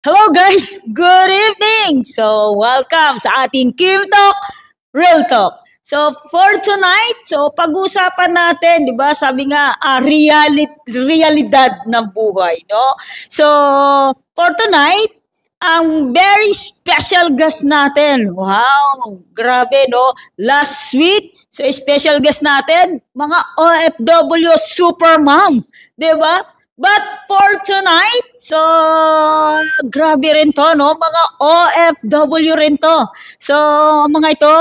Hello guys, good evening! So, welcome sa ating Kim Talk, Real Talk. So, for tonight, pag-usapan natin, di ba, sabi nga, realidad ng buhay, no? So, for tonight, ang very special guest natin. Wow, grabe, no? Last week, so special guest natin, mga OFW super mom, di ba? But for tonight, grabe rin to, no? Mga OFW rin to. So, mga ito,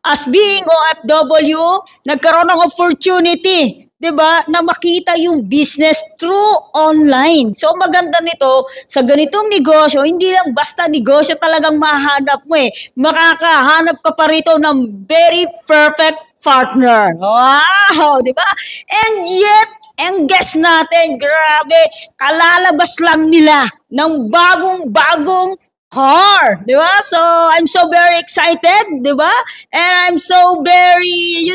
as being OFW, nagkaroon ng opportunity, 'di ba, na makita yung business through online. So, maganda nito, sa ganitong negosyo, hindi lang basta negosyo talagang mahanap mo eh. Makakahanap ka pa rito ng very perfect partner. Wow, 'di ba? And yet, ang guest natin, grabe, kalalabas lang nila ng bagong-bagong car, di ba? So, I'm so very excited, di ba? And I'm so very,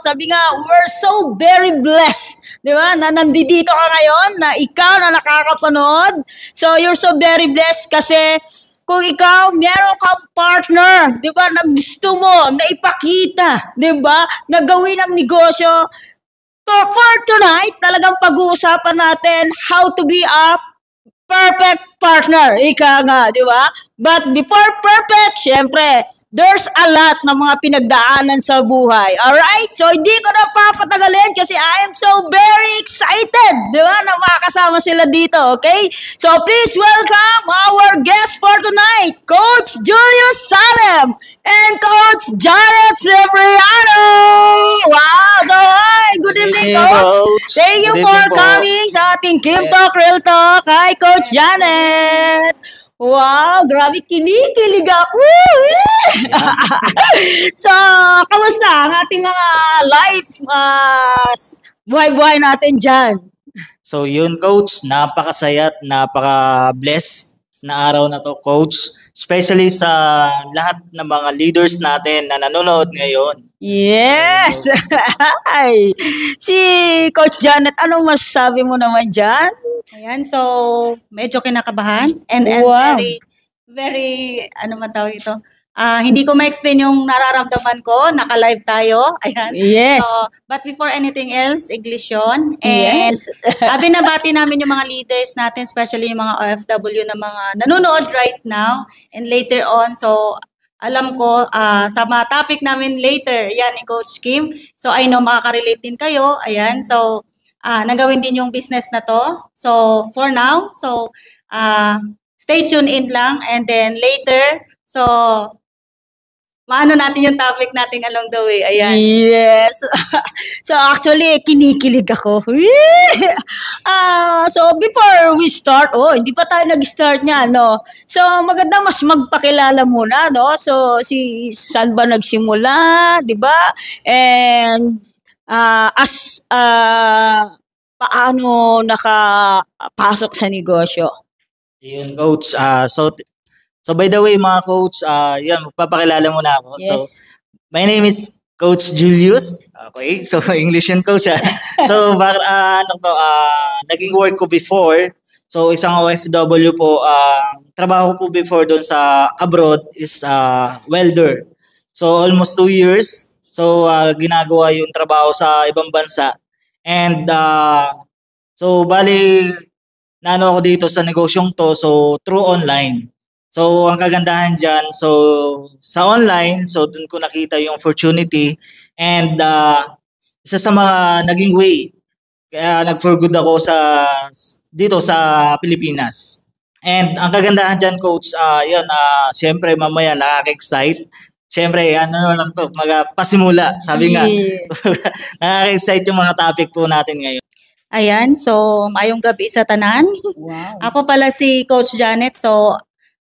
sabi nga, we're so very blessed, di ba? Na nandito ka ngayon, na ikaw na nakakapanood. So, you're so very blessed kasi kung ikaw, meron kang partner, di ba, na gusto mo, na ipakita, di ba, na gawin ang negosyo. So for tonight, talagang pag-uusapan natin how to be a perfect partner. Ika nga, di ba? But before perfect, syempre, there's a lot na mga pinagdaanan sa buhay. Alright? So, hindi ko na papatagalin kasi I am so very excited, di ba, na makakasama sila dito, okay? So, please welcome our guest for tonight, Coach Julius Salem and Coach Jared Cipriano. Wow! So, hi! Good evening, Coach. Thank you for coming sa ating Kim Talk, Real Talk. Hi, Coach Janet. Wow, grabe, kinikilig ako. So, kamusta ang ating mga life buhay-buhay natin dyan? So yun, Coach, napakasaya at napaka-bless na araw na to, Coach. Especially sa lahat ng mga leaders natin na nanonood ngayon. Yes! Ay, si Coach Janet, anong masasabi mo naman dyan? Ayan, so medyo kinakabahan and Wow. very, ano man tawag ito? Hindi ko ma-explain yung nararamdaman ko, naka-live tayo. Ayan. Yes. So, but before anything else, English yun. And Yes. binabati namin yung mga leaders natin, especially yung mga OFW na mga nanonood right now and later on. So, alam ko, sa mga topic namin later, yan ni Coach Kim. So, I know makaka-relate din kayo. Ayan. So, nagawin din yung business na to. So, for now, stay tuned in lang. And then later, so, maano natin yung topic natin along the way. Ayan. Yes. So actually, kinikilig ako. So before we start, hindi pa tayo nag-start niya, no? So maganda mas magpakilala muna, no? So saan ba nagsimula, di ba? And paano nakapasok sa negosyo? Yun, Coach. So by the way, mga Coach, yan, magpapakilala muna ako. Yes. So, my name is Coach Julius. Okay, so English yun, Coach. So, naging work ko before. So, isang OFW po, trabaho po before doon sa abroad is welder. So, almost 2 years. So, ginagawa yung trabaho sa ibang bansa. And, so, bali, naano ako dito sa negosyong to, so, through online. So, ang kagandahan dyan, so, sa online, so, dun ko nakita yung opportunity and isa sa mga naging way, kaya nag-for good ako dito sa Pilipinas. And ang kagandahan dyan, Coach, siyempre mamaya nakaka-excite. Siyempre, ano lang to, pasimula, sabi nga. Yes. Nakaka-excite yung mga topic po natin ngayon. Ayan, so mayong gabi sa tanan. Wow. Ako pala si Coach Janet. So,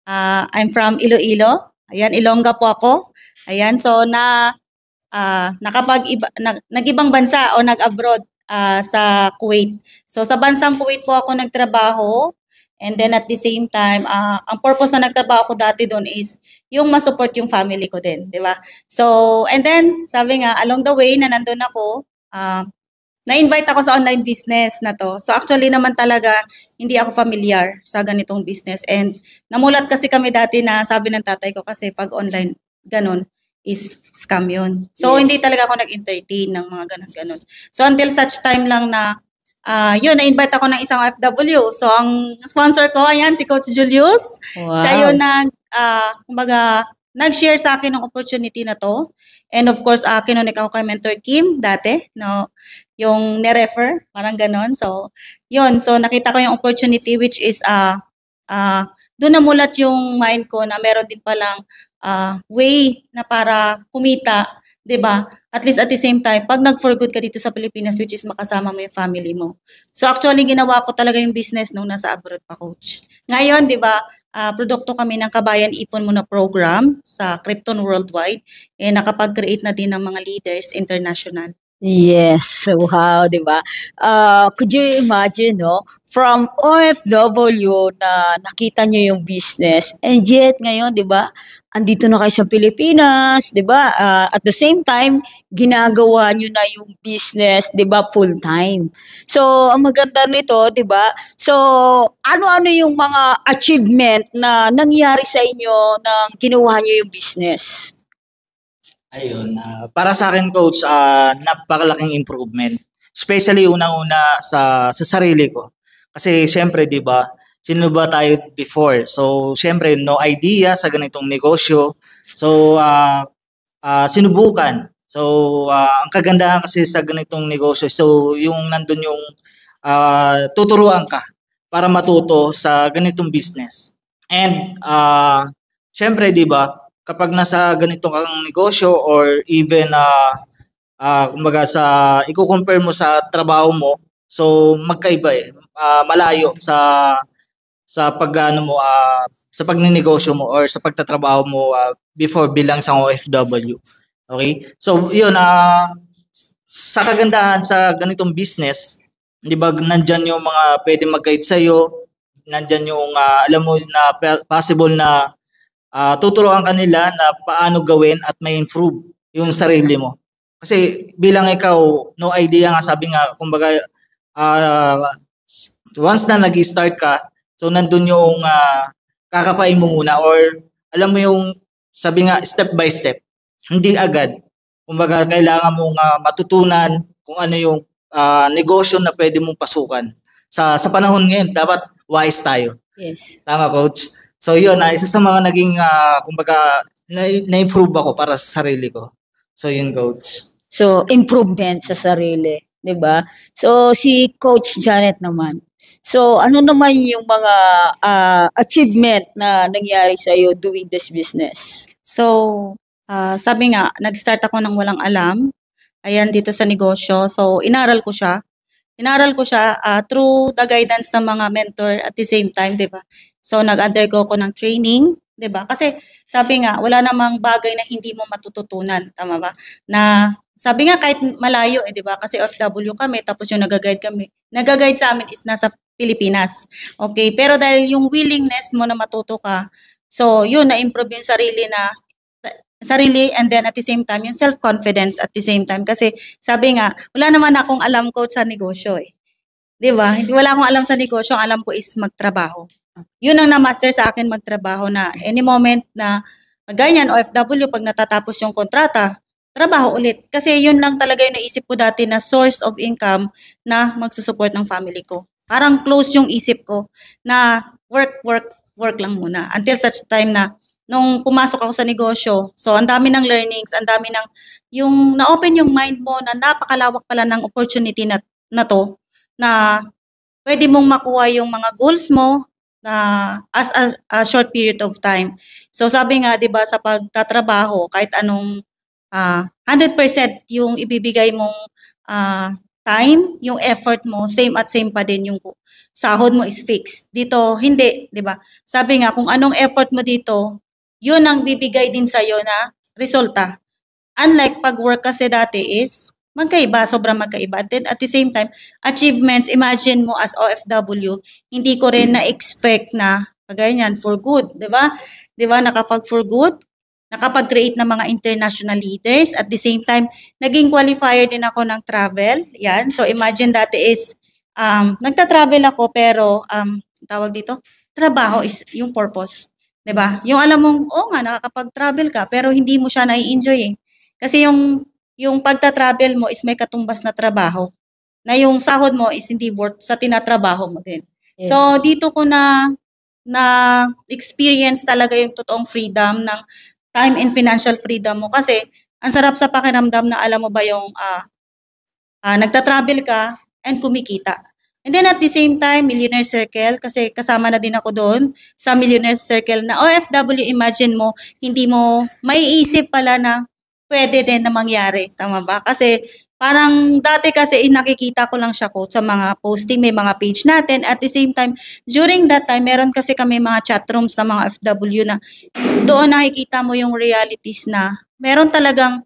I'm from Iloilo. Ayan, Ilongga po ako. Ayan, so nag-ibang bansa o nag-abroad sa Kuwait. So sa bansang Kuwait po ako nagtrabaho. And then at the same time, ang purpose na nagtrabaho ko dati doon is yung ma-support yung family ko din, di ba? So, and then, sabi nga, along the way na nandun ako, na-invite ako sa online business na to. So actually naman talaga, hindi ako familiar sa ganitong business. And namulat kasi kami dati na sabi ng tatay ko kasi pag online, ganun, is scam yun. So Yes. hindi talaga ako nag-entertain ng mga ganun-ganun. So until such time lang na, yun, na-invite ako ng isang OFW. So ang sponsor ko, ayan, si Coach Julius. Wow. Siya yun kumbaga, nag-share sa akin ng opportunity na to. And of course, kinunik ako kay Mentor Kim dati, no? Yung ni-refer, parang ganon. So, yun. So, nakita ko yung opportunity which is, doon namulat yung mind ko na meron din palang way na para kumita, 'di ba? At least at the same time, pag nag-for good ka dito sa Pilipinas, which is makasama mo yung family mo. So actually, ginawa ko talaga yung business nung nasa abroad pa, Coach. Ngayon, 'di ba, produkto kami ng Kabayan Ipon Muna program sa Krypton Worldwide. Nakapag-create na din ng mga leaders international. Yes, wow, di ba? Could you imagine, no? From OFW na nakita nyo yung business and yet ngayon, di ba, andito na kayo sa Pilipinas, di ba? At the same time, ginagawa nyo na yung business, di ba, full time. So, ang maganda nito, di ba? So, ano-ano yung mga achievement na nangyari sa inyo nang ginawa nyo yung business? Ayun, para sa akin coach, napakalaking improvement. Especially unang-una sa sarili ko. Kasi syempre, 'di ba? Sino ba tayo before? So, syempre no idea sa ganitong negosyo. So, sinubukan. So, ang kagandahan kasi sa ganitong negosyo, so yung nandun yung tuturuan ka para matuto sa ganitong business. And syempre, 'di ba? Kapag nasa ganito kang negosyo or even kumbaga i-compare mo sa trabaho mo, so magkaiba eh. Malayo sa pagano mo sa pagninegosyo mo or sa pagtatrabaho mo before bilang isang OFW. Okay? So, 'yun sa kagandahan sa ganitong business, 'di ba, nandiyan yung mga pwedeng mag-guide sa iyo, nandiyan yung alam mo na possible na tuturuan ka nila na paano gawin at may improve yung sarili mo. Kasi bilang ikaw, no idea nga, sabi nga, kumbaga, once na nag-start ka, so nandun yung kakapain mo muna or alam mo yung, sabi nga, step by step. Hindi agad. Kumbaga, kailangan mong matutunan kung ano yung negosyo na pwede mong pasukan. Sa panahon ngayon, dapat wise tayo. Yes. Tama, Coach? So yun, isa sa mga naging, kumbaga, na-improve ako para sa sarili ko. So yun, Coach. So, improvement sa sarili, di ba? So, si Coach Janet naman. So, ano naman yung mga achievement na nangyari sa iyo doing this business? So, sabi nga, nag-start ako ng walang alam. Ayan, dito sa negosyo. So, inaral ko siya. Through the guidance ng mga mentor at the same time, di ba? So, nag-undergo ko ng training, 'di ba? Kasi sabi nga, wala namang bagay na hindi mo matututunan, tama ba? Na sabi nga kahit malayo, 'di ba? Kasi OFW kami, tapos yung nag-guide sa amin is nasa Pilipinas. Okay, pero dahil yung willingness mo na matuto ka, so yun, na-improve yung sarili and then at the same time, yung self-confidence at the same time. Kasi sabi nga, wala naman akong alam ko sa negosyo eh. 'Di ba? Wala akong alam sa negosyo, ang alam ko is magtrabaho. Yun ang na-master sa akin, magtrabaho, na any moment na ganyan, OFW, pag natatapos yung kontrata, trabaho ulit. Kasi yun lang talaga yung naisip ko dati na source of income na magsusupport ng family ko. Parang close yung isip ko na work lang muna. Until such time na nung pumasok ako sa negosyo, so ang dami ng learnings, ang dami ng yung na-open yung mind mo na napakalawak pala ng opportunity na to, na pwede mong makuha yung mga goals mo na as a short period of time. So sabi nga, 'di ba, sa pagtatrabaho, kahit anong 100% yung ibibigay mong time, yung effort mo, same pa din yung sahod mo is fixed. Dito hindi, 'di ba? Sabi nga, kung anong effort mo dito, yun ang bibigay din sa iyo na resulta. Unlike pag work kasi dati is sobrang magkaiba. And then at the same time, achievements, imagine mo as OFW, hindi ko rin na-expect na kagaya niyan, for good, di ba? Di ba, nakapag for good, nakapag-create ng mga international leaders. At the same time, naging qualifier din ako ng travel. Yan. So imagine dati is, nagta-travel ako pero, tawag dito, trabaho is yung purpose. 'Di ba? Yung alam mong, oo nga, nakakapag-travel ka, pero hindi mo siya nai-enjoy eh. Kasi yung pagta-travel mo is may katumbas na trabaho. Na yung sahod mo is hindi worth sa tinatrabaho mo din. Yes. So, dito ko na experience talaga yung totoong freedom ng time and financial freedom mo. Kasi, ang sarap sa pakiramdam na alam mo ba yung nagta-travel ka and kumikita. And then at the same time, Millionaire Circle, kasi kasama na din ako doon sa Millionaire Circle na OFW, imagine mo, hindi mo maiisip pala na pwede din na mangyari. Tama ba? Kasi parang dati kasi nakikita ko lang siya ko sa mga posting, may mga page natin. At the same time, during that time, meron kasi kami mga chat rooms na mga FW na doon nakikita mo yung realities na meron talagang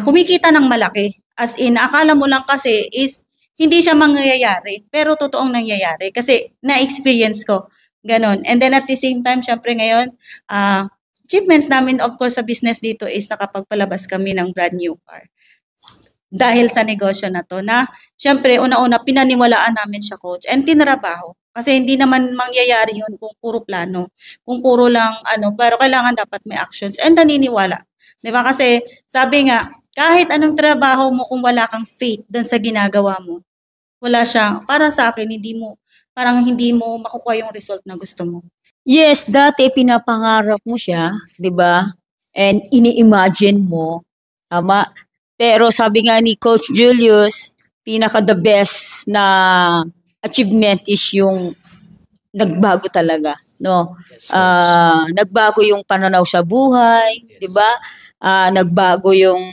kumikita ng malaki. As in, akala mo lang kasi is hindi siya mangyayari, pero totoong nangyayari kasi na-experience ko. Ganon. And then at the same time, syempre ngayon, achievements namin of course sa business dito is nakapagpalabas kami ng brand new car. Dahil sa negosyo na to na syempre una-una pinaniwalaan namin siya coach and tinrabaho. Kasi hindi naman mangyayari yun kung puro plano, kung puro lang pero kailangan dapat may actions and naniniwala. 'Di ba? Kasi sabi nga, kahit anong trabaho mo kung wala kang faith doon sa ginagawa mo, wala siyang, para sa akin, parang hindi mo makukuha yung result na gusto mo. Yes, dati pinapangarap mo siya, 'di ba? And ini-imagine mo, tama? Pero sabi nga ni Coach Julius, pinaka the best na achievement is yung nagbago talaga, no? Yes, coach. Nagbago yung pananaw sa buhay, Yes. 'di ba? Nagbago yung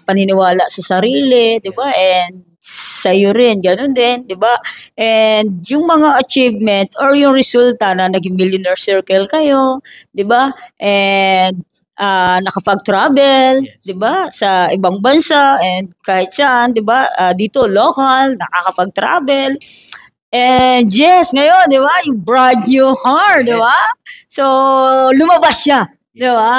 paniniwala sa sarili, 'di ba? Yes. And sa iyo rin, ganun din, 'di ba? And yung mga achievement or yung resulta na naging Millionaire Circle kayo, 'di ba? And nakapag-travel, Yes. 'di ba? Sa ibang bansa and kahit saan, 'di ba? Dito local, nakakapag-travel. And yes, ngayon, 'di ba? Yung brand new car, 'di ba? Yes. So lumabas siya, 'di Yes. ba?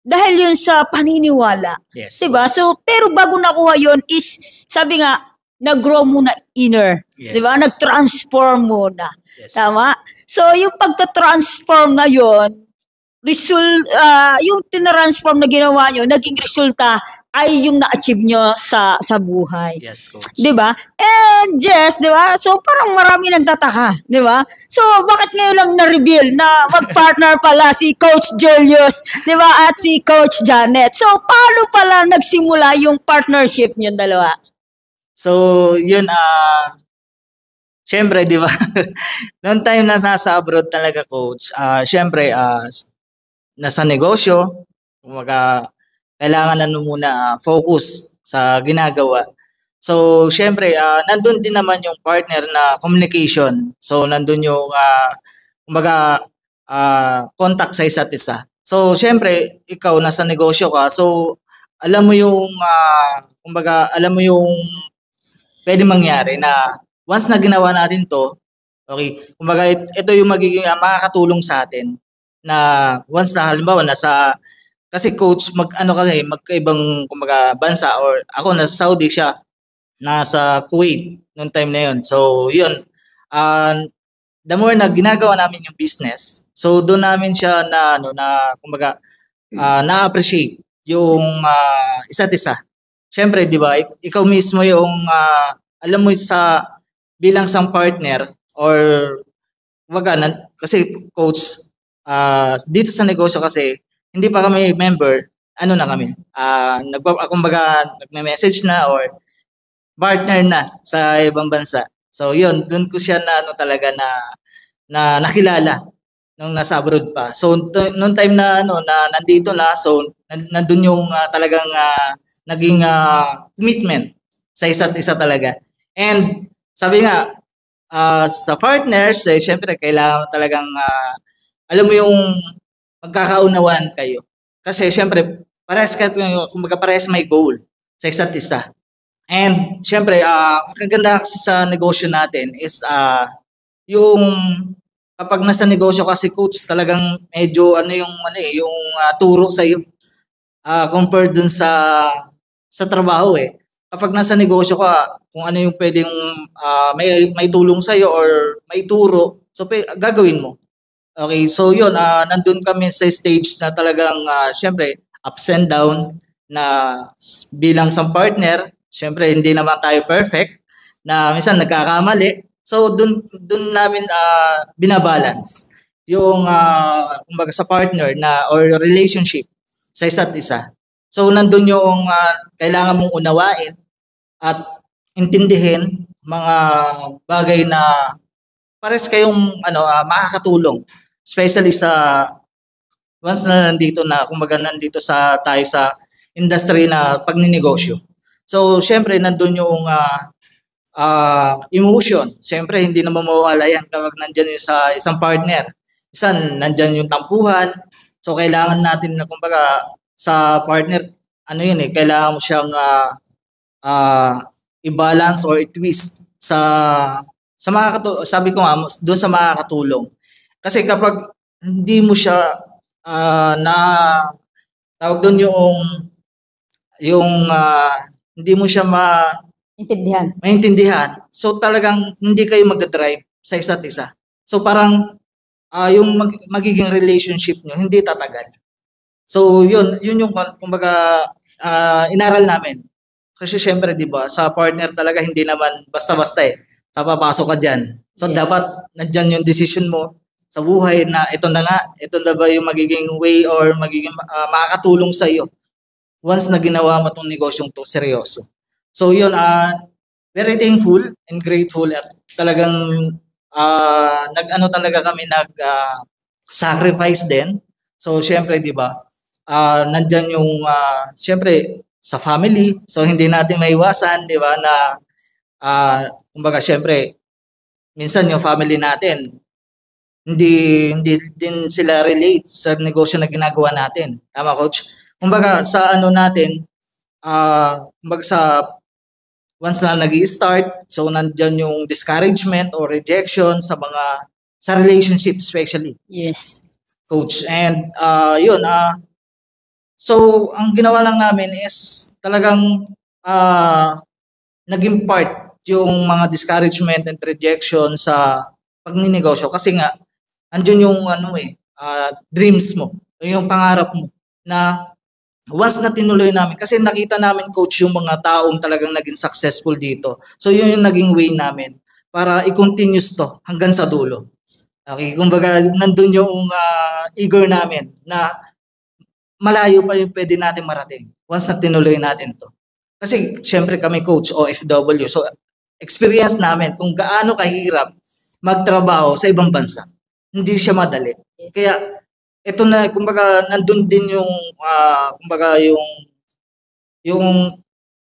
Dahil yun sa paniniwala. Yes, Diba? coach. So, pero bago nakuha yun is, sabi nga, nag-grow muna inner. Yes. Diba? Nag-transform muna. Yes. Tama? So, yung pagta-transform na yun, yung tinransform na ginawa nyo, naging resulta ay yung na-achieve nyo sa buhay. Yes, coach. 'Di ba? And yes, 'di ba? So parang marami nagtataka, 'di ba? So bakit ngayon lang na-reveal na mag-partner pala si Coach Julius, 'di ba? At si Coach Janet. So paano pala nagsimula yung partnership niyo dalawa? So, yun, syempre, di ba? Noong time na nasa abroad talaga, coach, syempre, nasa negosyo, kumbaga, kailangan na muna focus sa ginagawa. So, syempre, nandun din naman yung partner na communication. So, nandun yung, kumbaga, contact sa isa't isa. So, syempre, ikaw nasa negosyo ka. So, alam mo yung, kumbaga, alam mo yung pwede mangyari na once na ginawa natin to, okay, kumbaga, ito yung magiging makakatulong sa atin na once na halimbawa kasi coach magkaibang kumbaga bansa or ako nasa Saudi, siya nasa Kuwait noong time na yun. So yun, the more na ginagawa namin yung business, so doon namin siya na kumbaga na-appreciate yung isa't isa. Syempre, di ba, ikaw mismo yung alam mo bilang isang partner or kumbaga kasi coach, dito sa negosyo kasi, hindi pa kami member, na kami, kumbaga nagme-message na or partner na sa ibang bansa. So yun, dun ko siya talaga na nakilala nung nasa abroad pa. So noong time na nandito na, so nandun yung talagang naging commitment sa isa't isa talaga. And sabi nga, sa partners, syempre kailangan talagang alam mo yung magkakaunawaan kayo. Kasi syempre, kumbaga parehas may goal sa isa't isa. And syempre, ang kaganda kasi sa negosyo natin is yung kapag nasa negosyo kasi coach, talagang medyo yung turo sa iyo compared dun sa trabaho eh. Kapag nasa negosyo ka, kung ano yung pwedeng may tulong sa iyo or may turo, so gagawin mo. Okay, so yun, nandun kami sa stage na talagang syempre ups and down na bilang sa partner, syempre hindi naman tayo perfect na minsan nagkakamali. So dun namin binabalance yung kumbaga sa partner na or relationship sa isa't isa. So nandun yung kailangan mong unawain at intindihin mga bagay na pares kayong makakatulong, especially sa once na nandito na kumbaga nandito tayo sa industry na pagninegosyo. So syempre nandun yung emotion. Syempre hindi naman mawawala yan kapag nandiyan yung sa isang partner. Nandiyan yung tampuhan. So kailangan natin na kumbaga sa partner kailangan mo siyang i-balance or i-twist sa sabi ko nga doon sa makakatulong. Kasi kapag hindi mo siya tawag doon yung hindi mo siya maintindihan. So talagang hindi kayo magdadrive sa isa't isa. So parang yung magiging relationship nyo hindi tatagal. So yun yung kumbaga inaral namin. Kasi syempre 'di ba, sa partner talaga hindi naman basta-basta eh. Sa papasok ka diyan. So Yes. dapat nandiyan yung decision mo sa buhay na ito na ba yung magiging way or magiging makakatulong sa iyo once na ginawa mo tong negosyong to seryoso. So yun, very thankful and grateful at talagang talaga kami sacrifice din. So syempre 'di ba, nandiyan yung syempre sa family. So hindi natin maiwasan 'di ba na kumbaga syempre minsan yung family natin hindi din sila relate sa negosyo na ginagawa natin. Tama coach? Kumbaga sa natin kumbaga sa once na nag-i-start, so nandiyan yung discouragement or rejection sa relationship especially. Yes. Coach. And yun, so ang ginawa lang namin is talagang naging part yung mga discouragement and rejection sa pagninegosyo kasi nga andun yung dreams mo, yung pangarap mo na once na tinuloy namin kasi nakita namin coach yung mga taong talagang naging successful dito. So yun yung naging way namin para i-continuous to hanggang sa dulo. Okay, kumbaga nandun yung eager namin na malayo pa yung pwede natin marating once na tinuloy natin to. Kasi syempre kami coach OFW, so experience namin kung gaano kahirap magtrabaho sa ibang bansa. Hindi siya madali. Kaya ito na kumbaga nandun din yung kumbaga yung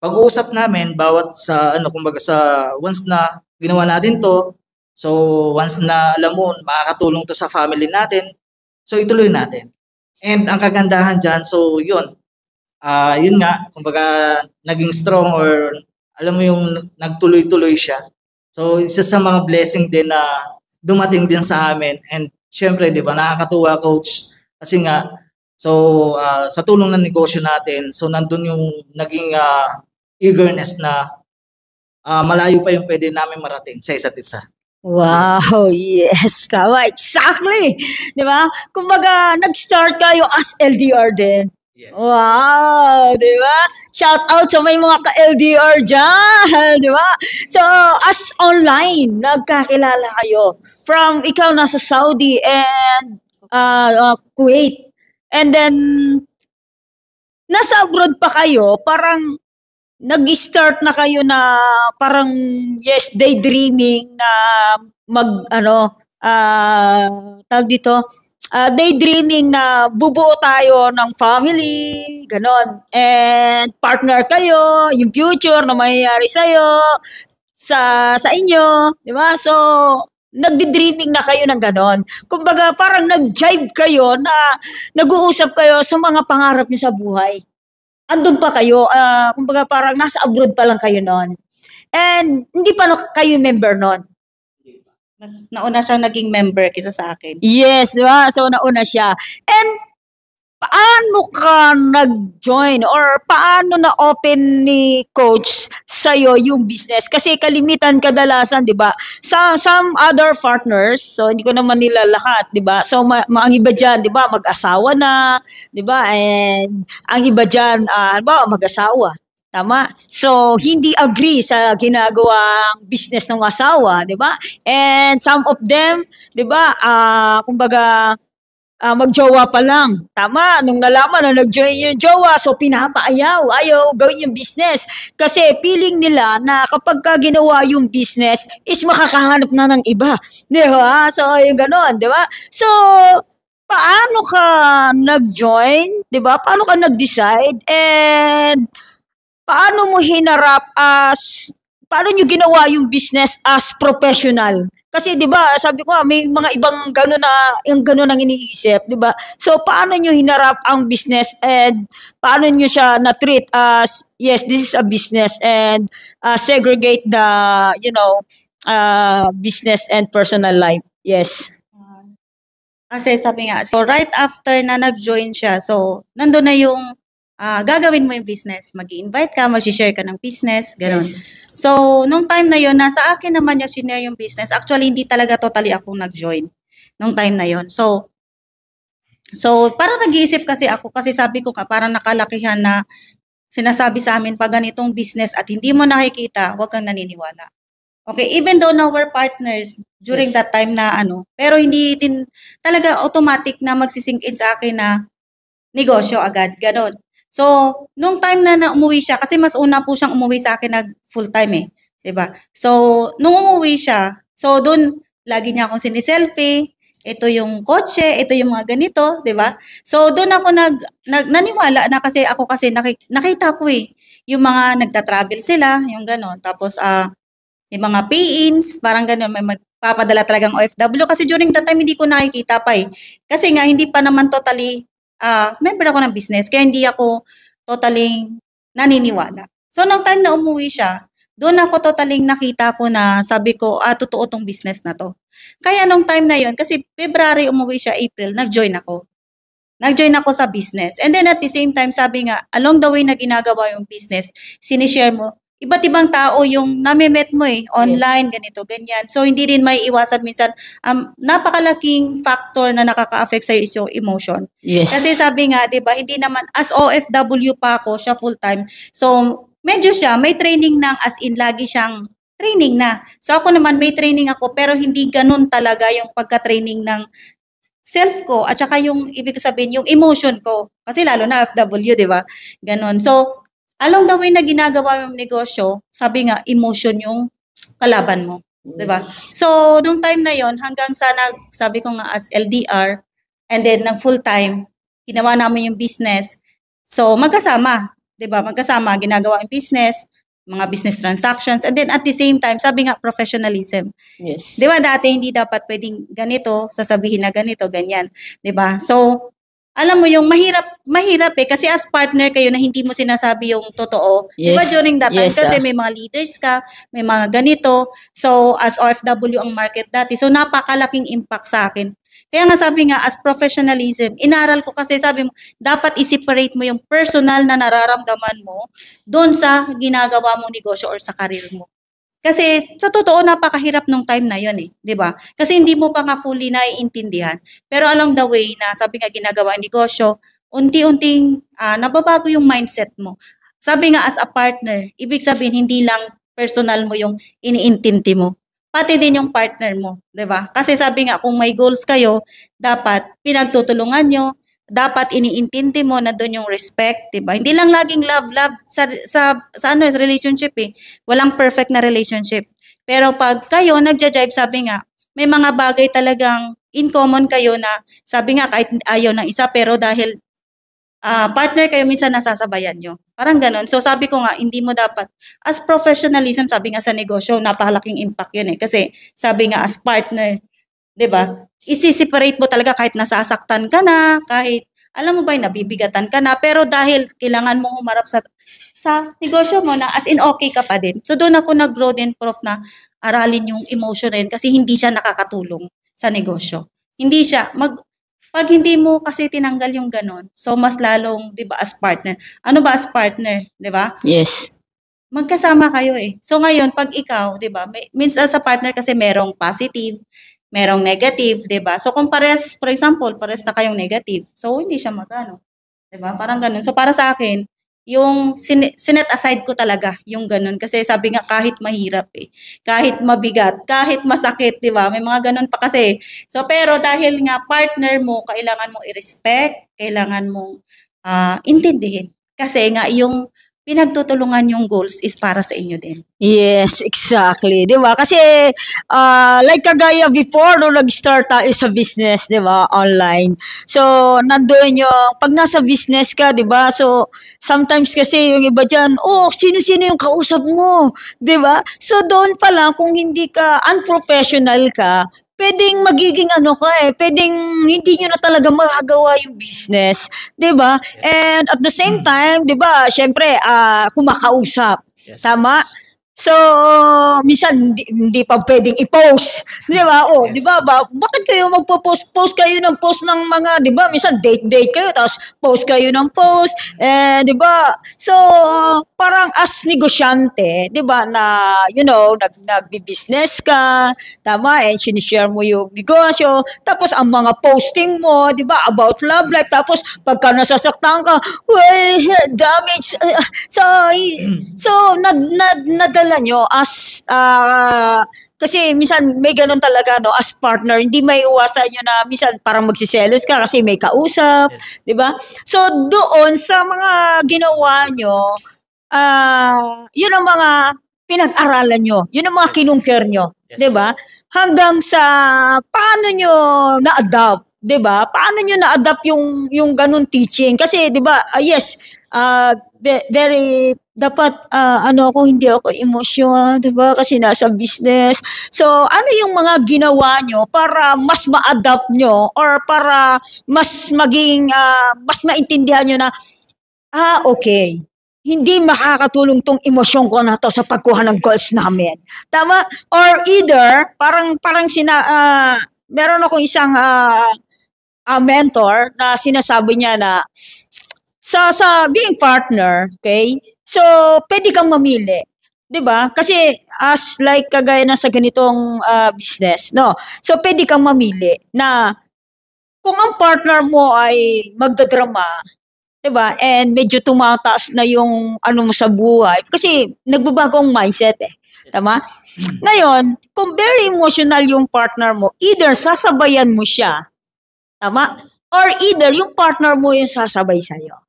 pag-uusap namin bawat sa kumbaga sa once na ginawa natin to, so once na alam mo makakatulong to sa family natin, so ituloy natin. And ang kagandahan diyan, so yun nga kumbaga naging strong or alam mo yung nagtuloy-tuloy siya. So isa sa mga blessing din na dumating din sa amin and syempre 'di ba nakakatuwa coach kasi nga so sa tulong ng negosyo natin, so nandun yung naging eagerness na malayo pa yung pwede namin marating sa isa't isa. Wow, yes, tama, exactly. Di ba? Kumbaga, nag-start kayo as LDR din. Yes. Wow, di ba? Shout out sa may mga ka-LDR dyan, di ba? So, as online, nagkakilala kayo from ikaw nasa Saudi and Kuwait. And then, nasa abroad pa kayo, parang nag-start na kayo na parang, yes, daydreaming na tawag dito, daydreaming na bubuo tayo ng family, ganon. And partner kayo, yung future na mayayari sa'yo, sa inyo, di ba? So, nagdi-dreaming na kayo ng ganon. Kumbaga, parang nag-jive kayo na nag-uusap kayo sa mga pangarap niyo sa buhay. Andun pa kayo, kumbaga parang nasa abroad pa lang kayo noon. And hindi pa kayo member noon. Mas nauna siyang naging member kaysa sa akin. Yes, di ba? So, nauna siya. And paano ka nag-join or paano na-open ni coach sa'yo yung business? Kasi kalimitan kadalasan, di ba? Some other partners, so hindi ko naman nila lahat, di ba? So, ang iba dyan, di ba? Mag-asawa na, di ba? And ang iba dyan, halimbawa, mag-asawa. Tama? So, hindi agree sa ginagawang business ng asawa, di ba? And some of them, di ba, kumbaga, magjowa pa lang. Tama, nung nalaman na nag-join yung jowa, so pinapaayaw, ayaw gawin yung business. Kasi feeling nila na kapag ka ginawa yung business, is makakahanap na ng iba. Di ba? So, yung ganon, di ba? So, paano ka nag-join? Di ba? Paano ka nag-decide? And paano mo hinarap paano nyo ginawa yung business as professional? Kasi 'di ba, sabi ko may mga ibang gano'n na yung gano'n ang iniisip, 'di ba? So paano nyo hinarap ang business and paano nyo siya na-treat as yes, this is a business and segregate the business and personal life. Yes. Kasi sabi nga, so right after na nag-join siya, so nandun na yung gagawin mo yung business. Mag-i-invite ka, mag-share ka ng business, gano'n. So, nung time na yon nasa akin naman niya shinare yung business. Actually, hindi talaga totally akong nag-join nung time na yon. So parang nag-iisip kasi ako, kasi sabi ko ka, parang nakalakihan na sinasabi sa amin, pag ganitong business at hindi mo nakikita, huwag kang naniniwala. Okay, even though now we're partners during that time na pero hindi din talaga automatic na magsisink in sa akin na negosyo agad, gano'n. So, nung time na umuwi siya, kasi mas una po siyang umuwi sa akin nag full-time 'di ba? So, nung umuwi siya, so doon lagi niya akong siniselfie, ito yung kotse, ito yung mga ganito, 'di ba? So, doon ako naniwala na kasi ako kasi nakita ko yung mga nagta-travel sila, yung gano'n. Tapos yung mga pay-ins, parang gano'n, may magpapadala talagang OFW kasi during that time hindi ko nakikita pa Kasi nga hindi pa naman totally member ako ng business, kaya hindi ako totally naniniwala. So, nung time na umuwi siya, doon ako totally nakita ko na sabi ko, totoo tong business na to. Kaya nung time na yon kasi February umuwi siya, April, nag-join ako. Nag-join ako sa business. And then at the same time, sabi nga, along the way na ginagawa yung business, sinishare mo, iba't ibang tao yung nami-met mo online, ganito, ganyan. So, hindi rin may iwasan minsan. Napakalaking factor na nakaka-affect sa'yo is yung emotion. Yes. Kasi sabi nga, di ba, hindi naman, as OFW pa ako, siya full-time. So, medyo siya, may training ng, as in, lagi siyang training na. So, ako naman, may training ako, pero hindi ganun talaga yung pagka-training ng self ko, at saka yung, ibig sabihin, yung emotion ko. Kasi lalo na OFW, di ba? Ganun. So, along the way na ginagawa yung negosyo, sabi nga, emotion yung kalaban mo. Yes. Diba? So, nung time na yon hanggang sa sabi ko nga as LDR, and then nag full-time, ginawa namin yung business. So, magkasama. Diba? Magkasama, ginagawa yung business, mga business transactions, and then at the same time, sabi nga, professionalism. Yes. Diba? Dati hindi dapat pwedeng ganito, sasabihin na ganito, ganyan. Diba? So, alam mo yung mahirap kasi as partner kayo na hindi mo sinasabi yung totoo. Yes. Diba during that time? Yes, Kasi may mga leaders ka, may mga ganito. So, as OFW ang market dati. So, napakalaking impact sa akin. Kaya nga sabi nga, as professionalism, inaral ko kasi sabi mo, dapat i-separate mo yung personal na nararamdaman mo doon sa ginagawa mong negosyo or sa karir mo. Kasi sa totoo, napakahirap nung time na yun 'di ba? Kasi hindi mo pa nga fully naiintindihan. Pero along the way na sabi nga ginagawa ang negosyo, unti-unting nababago yung mindset mo. Sabi nga as a partner, ibig sabihin hindi lang personal mo yung iniintindi mo. Pati din yung partner mo, 'di ba? Kasi sabi nga kung may goals kayo, dapat pinagtutulungan nyo, dapat iniintindi mo na doon yung respect, 'di ba? Hindi lang laging love sa relationship Walang perfect na relationship. Pero pag kayo nagja-jive, sabi nga, may mga bagay talagang in common kayo na sabi nga kahit ayaw ng isa pero dahil partner kayo minsan nasasabayan nyo. Parang ganon. So sabi ko nga, hindi mo dapat, as professionalism, sabi nga sa negosyo, napakalaking impact yun Kasi sabi nga as partner, 'di ba? Isi-separate mo talaga kahit nasasaktan ka na, kahit alam mo ba nabibigatan ka na, pero dahil kailangan mo humarap sa negosyo mo na as in okay ka pa din. So doon ako nag-grow din, Prof, na aralin yung emotion rin kasi hindi siya nakakatulong sa negosyo. Hindi siya, pag hindi mo kasi tinanggal yung ganon, so mas lalong, di ba, as partner. Ano ba as partner, di ba? Yes. Magkasama kayo eh. So ngayon, pag ikaw, di ba, minsan sa partner kasi merong positive, merong negative, di ba? So kung pares, for example, pares na kayong negative, so hindi siya magano. Di ba? Parang ganun. So para sa akin, yung sinet aside ko talaga yung ganun. Kasi sabi nga kahit mahirap eh, kahit mabigat, kahit masakit, di ba? May mga ganun pa kasi. So pero dahil nga partner mo, kailangan mong i-respect, kailangan mong intindihin. Kasi nga yung pinagtutulungan yung goals is para sa inyo din. Yes, exactly. 'Di ba? Kasi like kagaya before no nag-start tayo sa business, 'di ba, online. So, nandoon yung pag nasa business ka, 'di ba? So, sometimes kasi yung iba diyan, oh, sino-sino yung kausap mo, 'di ba? So, doon pa lang kung hindi ka unprofessional ka, pwedeng magiging ano ka pwedeng hindi nyo na talaga magagawa yung business, 'di ba? And at the same time, 'di ba, syempre kumakausap. Yes. Tama? So, minsan hindi pa pwedeng i-post, 'di ba? Oh, Yes. 'di ba? Bakit kayo magpo-post kayo ng post ng mga, 'di ba? Minsan date kayo tapos post kayo ng post, 'di ba? So, parang as negosyante, 'di ba, na nagbi-business ka, tama, and sinishare mo yung negosyo, tapos ang mga posting mo, 'di ba, about love life, tapos pagka nasasaktan ka, well, damage. So nadala nyo as kasi minsan may ganun talaga no as partner, hindi may iwasan nyo na minsan parang magsiselos ka kasi may kausap, Yes. 'di ba? So doon sa mga ginawa nyo, yun ang mga pinag-aralan nyo, yun ang mga Yes. kinungker nyo, Yes. 'di ba? Hanggang sa paano nyo na-adapt, 'di ba? Paano nyo na-adapt yung ganun teaching? Kasi 'di ba, yes, very dapat hindi ako emotional, 'di ba? Kasi nasa business. So, ano yung mga ginawa nyo para mas ma-adapt nyo or para mas maging mas maintindihan nyo na okay. Hindi makakatulong tong emosyon ko na to sa pagkuha ng goals namin. Tama? Or either parang meron akong isang mentor na sinasabi niya na sa being partner, okay? So, pwede kang mamili. 'Di ba? Kasi as like kagaya na sa ganitong business, no? So, pwede kang mamili na kung ang partner mo ay magdadrama, 'di ba? And medyo tumataas na yung ano mo sa buhay kasi nagbabago ang mindset eh. Tama? Ngayon, kung very emotional yung partner mo, either sasabayan mo siya, tama? Or either yung partner mo yung sasabay sa'yo.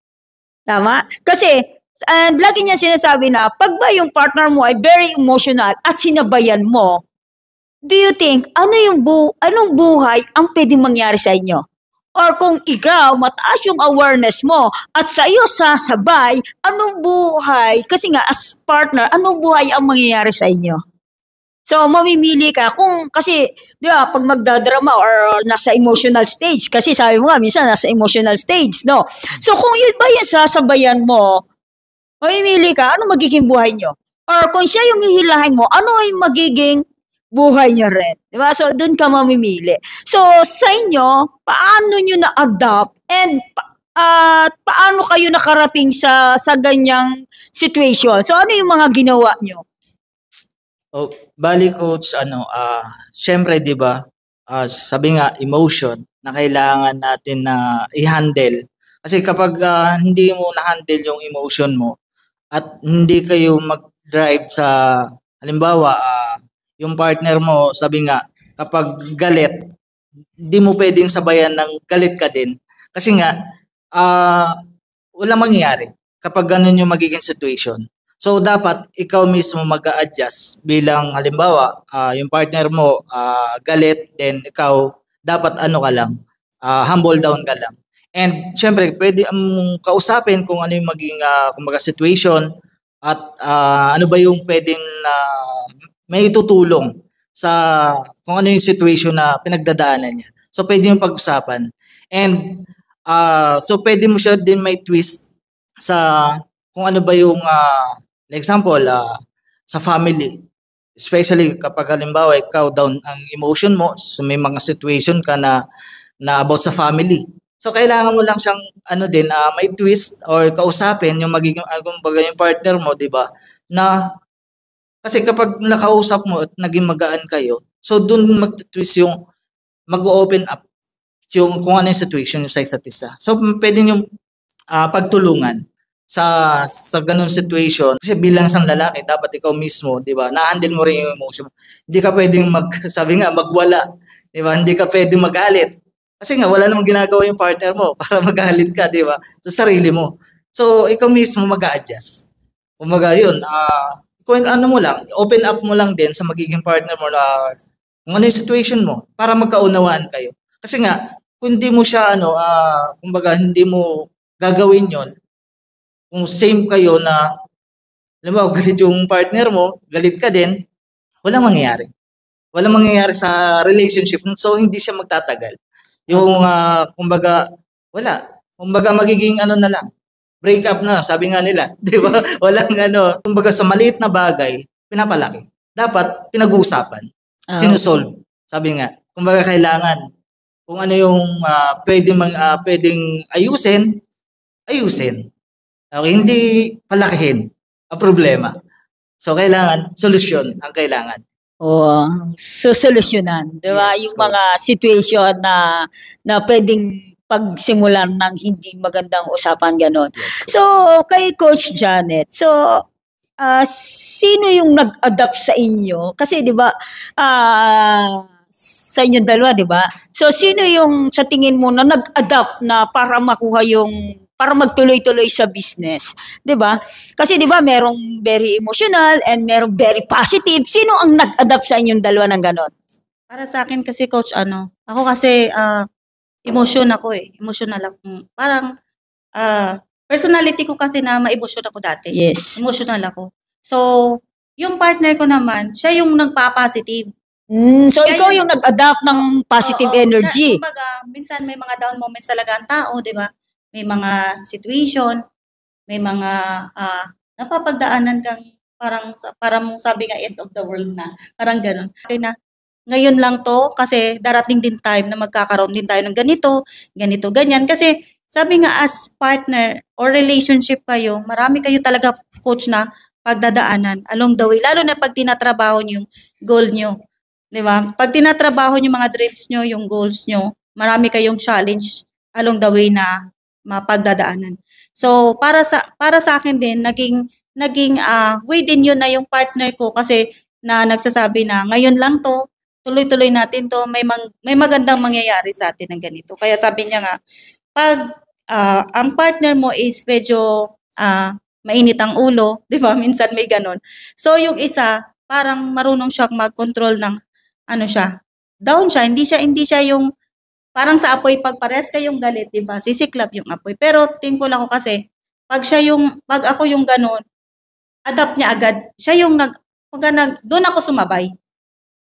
Tama? Kasi, and lagi niya sinasabi na, pag ba yung partner mo ay very emotional at sinabayan mo, do you think, anong buhay ang pwedeng mangyari sa inyo? Or kung ikaw, mataas yung awareness mo at sa iyo sasabay, anong buhay, kasi nga as partner, anong buhay ang mangyayari sa inyo? So, mamimili ka kasi, di ba, pag magdadrama or nasa emotional stage, kasi sabi mo nga, minsan nasa emotional stage, no? So, kung yun ba yung sasabayan mo, mamimili ka, ano magiging buhay nyo? Or kung siya yung hihilahin mo, ano yung magiging buhay nyo rin? Di ba? So, dun ka mamimili. So, sa inyo, paano nyo na-adapt and paano kayo nakarating sa ganyang situation? So, ano yung mga ginawa nyo? Oh, bali coach, syempre 'di ba? Sabi nga emotion na kailangan natin na i-handle. Kasi kapag hindi mo na-handle yung emotion mo at hindi kayo mag-drive sa halimbawa, yung partner mo, sabi nga kapag galit, hindi mo pwedeng sabayan ng galit ka din. Kasi nga walang mangyayari kapag ganun yung magiging situation. So dapat ikaw mismo mag-a-adjust bilang halimbawa yung partner mo galit, then ikaw dapat ka lang, humble down ka lang. And syempre pwede mong kausapin kung ano yung maging kumbaga situation at ano ba yung pwedeng may tutulong sa kung ano yung situation na pinagdadaanan niya. So pwede yung pag-usapan. And so pwede mo siya din may twist sa kung ano ba yung example, sa family. Especially kapag halimbawa ikaw down ang emotion mo, so may mga situation ka na about sa family. So kailangan mo lang siyang may twist or kausapin yung magiging kumbaga yung partner mo, 'di ba? Na kasi kapag nakausap mo at naging magaan kayo, so doon magte-twist yung mag-open up yung kung ano yung situation yung sa isa't isa. So pwede yung pagtulungan sa ganung situation kasi bilang isang lalaki dapat ikaw mismo, 'di ba? Na-handle mo rin yung emotion mo. Hindi ka pwedeng sabi nga magwala, 'di ba? Hindi ka pwedeng magalit. Kasi nga wala namang ginagawa yung partner mo para magalit ka, 'di ba? Sa sarili mo. So ikaw mismo mag-a-adjust. Kumbaga yun, kung ano mo lang, open up mo lang din sa magiging partner mo na kung ano yung situation mo para magkaunawaan kayo. Kasi nga kung hindi mo siya kumbaga hindi mo gagawin yon, kung same kayo na alam mo, galit yung partner mo, galit ka din, walang mangyayari. Walang mangyayari sa relationship, so hindi siya magtatagal. Yung kumbaga wala. Kumbaga magiging na lang, break up na, sabi nga nila, 'di ba? Walang kumbaga sa maliit na bagay, pinapalaki. Dapat pinag-uusapan, sinusolve. Sabi nga, kumbaga kailangan kung ano yung pwedeng ayusin. Okay, hindi palakihin ang problema. So kailangan solusyon ang kailangan. Solusyonan, 'di ba? Yes, Yung mga situation na pwedeng pagsimulan ng hindi magandang usapan ganon. Yes. So kay Coach Janet, so sino yung nag-adapt sa inyo? Kasi 'di ba sa inyong dalawa, 'di ba? So sino yung sa tingin mo na nag-adapt na para makuha para magtuloy-tuloy sa business, 'di ba? Kasi 'di ba merong very emotional and merong very positive. Sino ang nag-adapt sa inyong dalawa ng ganon? Para sa akin kasi coach ako kasi emotional ako. Parang personality ko kasi na ma-emotion ako dati. Yes. Emotional ako. So, yung partner ko naman, siya yung nagpa-positive. So Kaya ikaw yung nag-adapt ng positive Oo, energy. kumbaga, minsan may mga down moments talaga ang tao, 'di ba? May mga situation, may mga napapagdaanan kang parang sabi nga end of the world na, parang gano'n. Okay na, ngayon lang 'to kasi darating din time na magkakaroon din tayo ng ganito, ganyan. Kasi sabi nga as partner or relationship kayo, marami kayo talaga coach na pagdadaanan along the way, lalo na pag tinatrabaho niyo yung goal niyo. 'Di ba? Pag tinatrabaho niyo mga dreams niyo, yung goals niyo, marami kayong challenge along the way na mapagdadaanan. So para sa akin din naging way din yun na yung partner ko kasi na nagsasabi na ngayon lang 'to, tuloy-tuloy natin 'to, may magandang mangyayari sa atin ng ganito. Kaya sabi niya nga pag ang partner mo is medyo mainit ang ulo, 'di ba? Minsan may ganon. So yung isa parang marunong siyang mag-control ng down siya, hindi siya yung parang sa apoy pag parehas kayong galit, 'di ba? Sisiklab yung apoy. Pero thankful ako kasi pag ako yung gano'n, adapt niya agad. Siya yung doon ako sumabay.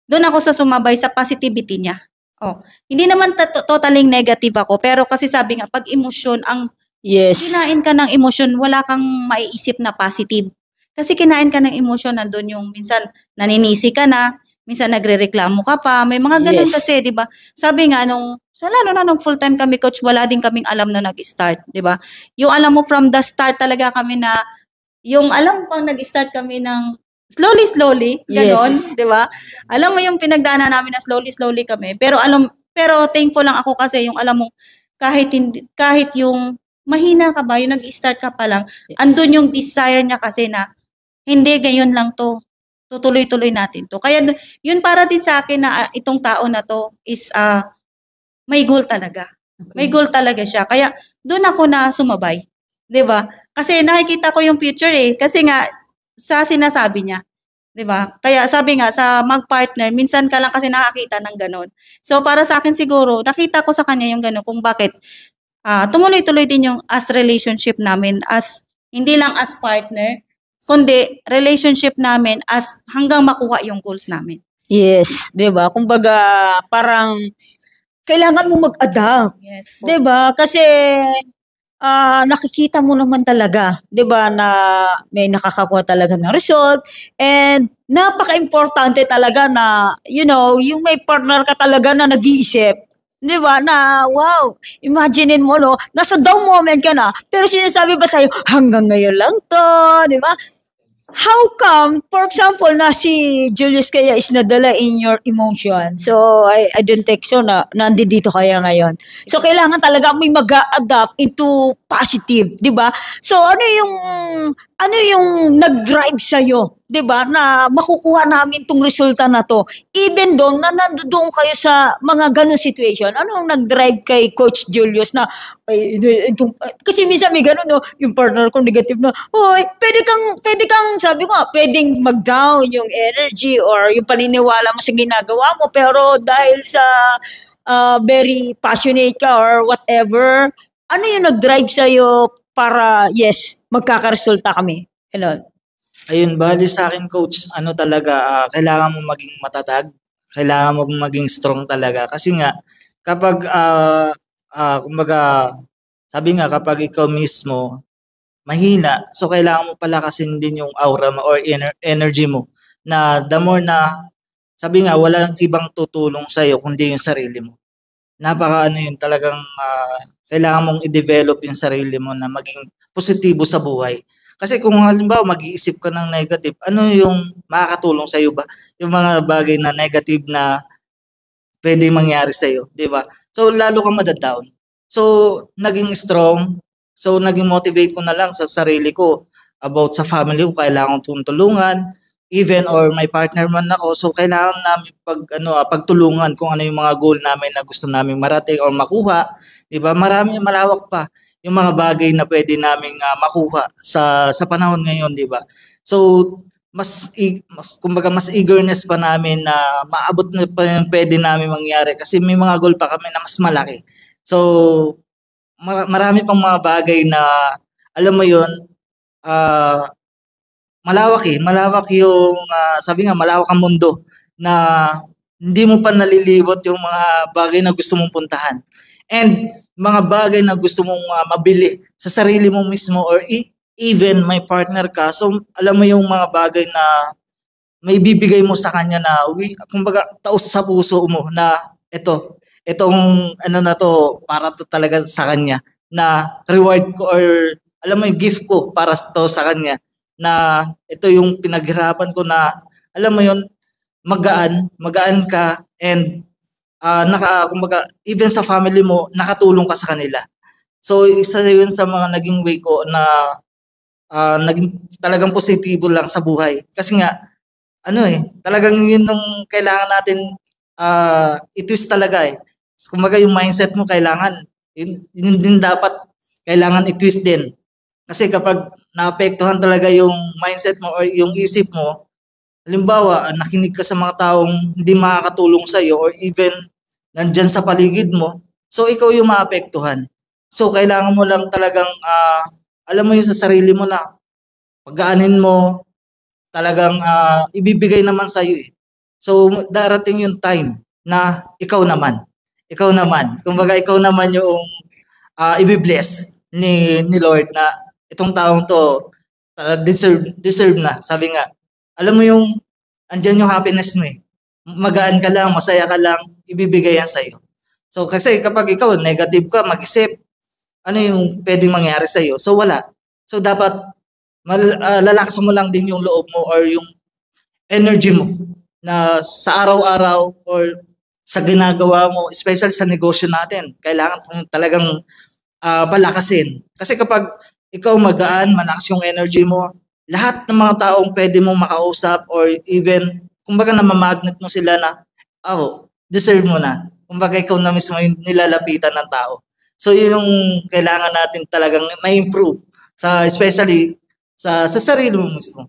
Doon ako sumabay sa positivity niya. Hindi naman totally negative ako, pero kasi sabi nga pag emosyon Yes. kinain ka ng emosyon, wala kang maiisip na positive. Kasi kinain ka ng emosyon, nandun yung minsan naninisi ka na, minsan nagrereklamo ka pa, may mga ganun Yes. kasi, 'di ba? Sabi nga lalo na nung full-time kami coach, wala din kaming alam na nag-start, 'di ba? Yung alam mo from the start talaga kami na yung alam mo pang nag-start kami ng slowly, ganon, Yes. 'di ba? Alam mo yung pinagdaanan namin na slowly kami, pero thankful lang ako kasi yung alam mo kahit yung mahina ka ba, yung nag-start ka pa lang, andun yung desire niya kasi na hindi ngayon lang 'to. Tutuloy-tuloy natin 'to. Kaya yun para din sa akin na itong tao na 'to is may goal talaga. May goal talaga siya. Kaya doon ako na sumabay, 'di ba? Kasi nakikita ko yung future kasi nga sa sinasabi niya, 'di ba? Kaya sabi nga sa mag-partner, minsan ka lang kasi nakakita ng gano'n. So para sa akin siguro, nakita ko sa kanya yung gano'n kung bakit tumuloy-tuloy din yung as relationship namin as hindi lang as partner, kundi relationship namin as hanggang makuha yung goals namin. Yes, 'di ba? Kumbaga parang kailangan mo mag-adapt, Yes po. 'di ba? Kasi nakikita mo naman talaga, 'di ba, na may nakakakuha talaga ng result and napaka-importante talaga na yung may partner ka talaga na nag-iisip. 'Di ba? Na wow, imaginein mo no, nasa down moment ka na, pero sinasabi ba sa'yo, hanggang ngayon lang 'to, 'di ba? How come, for example, na si Julius kaya is nadala in your emotion? So, I don't think so na nandito kaya ngayon. So, kailangan talaga may mag-adapt into positive, di ba? So, ano yung nag-drive sa'yo, di ba, na makukuha namin tong resulta na to? Even doon, na nandoon kayo sa mga ganun situation, ano ang nag-drive kay Coach Julius na, kasi minsan may ganun, no, yung partner ko negative na, hoy, pwede kang, sabi ko nga, pwedeng mag-down yung energy or yung paniniwala mo sa ginagawa mo, pero dahil sa very passionate ka or whatever, ano yung nag-drive sa'yo para, yes, magkakaresulta kami? Ganun. Ayun, bali sa akin coach, ano talaga, kailangan mo maging matatag, kailangan mo maging strong talaga. Kasi nga, kapag, kumbaga, sabi nga, kapag ikaw mismo, mahina, so kailangan mo palakasin din yung aura mo or energy mo. Na the more na, sabi nga, walang ibang tutulong sa'yo kundi yung sarili mo. Napaka ano yun, talagang kailangan mong i-develop yung sarili mo na maging positibo sa buhay. Kasi kung halimbawa mag-iisip ka ng negative, ano yung makakatulong sa iyo ba? Yung mga bagay na negative na pwede mangyari sa iyo, 'di ba? So lalo kang madadown. So naging strong, so naging motivate ko na lang sa sarili ko about sa family ko, kailangan kong tulungan, even or may partner man ako, so kailangan namin pagtulungan kung ano yung mga goal namin na gusto naming marating or makuha, 'di ba? Marami, malawak pa yung mga bagay na pwede naming makuha sa panahon ngayon, 'di ba? So kumbaga mas eagerness pa namin na maabot na pa yung pwede namin mangyari kasi may mga goal pa kami na mas malaki. So marami pang mga bagay na alam mo 'yon, malawak yung sabi nga malawak ang mundo na hindi mo pa nalilibot yung mga bagay na gusto mong puntahan. And mga bagay na gusto mong mabili sa sarili mo mismo or even may partner ka. So alam mo yung mga bagay na may bibigay mo sa kanya na kumbaga taos sa puso mo na itong ano na to para to talaga sa kanya na reward ko or alam mo yung gift ko para to sa kanya na ito yung pinaghirapan ko na alam mo yun magaan ka and kumbaga even sa family mo nakatulong ka sa kanila. So isa yun sa mga naging way ko na naging talagang positibo lang sa buhay. Kasi nga talagang yun yung kailangan natin i-twist talaga eh. Kumbaga yung mindset mo kailangan yun din dapat kailangan i-twist din. Kasi kapag naapektuhan talaga yung mindset mo or yung isip mo, halimbawa, nakinig ka sa mga taong hindi makakatulong sa iyo or even nandyan sa paligid mo, so ikaw yung maapektuhan. So kailangan mo lang talagang, alam mo yung sa sarili mo na pagaanin mo, talagang ibibigay naman sa iyo eh. So darating yung time na ikaw naman. Kumbaga ikaw naman yung i-bless ni Lord na itong taong to deserve na. Sabi nga, alam mo yung andyan yung happiness mo eh. Magaan ka lang, masaya ka lang, ibibigay yan sa'yo. So kasi kapag ikaw negative ka, mag-isip, ano yung pwedeng mangyari sa'yo? So wala. So dapat lalakas mo lang din yung loob mo or yung energy mo na sa araw-araw or sa ginagawa mo, especially sa negosyo natin, kailangan talagang palakasin. Kasi kapag ikaw magaan, malakas yung energy mo, lahat ng mga taong pwede mong makausap or even, kumbaga namamagnet mo sila na, deserve mo na. Kumbaga ikaw na mismo yung nilalapitan ng tao. So yun yung kailangan natin talagang ma-improve, especially sa sarili mo mismo.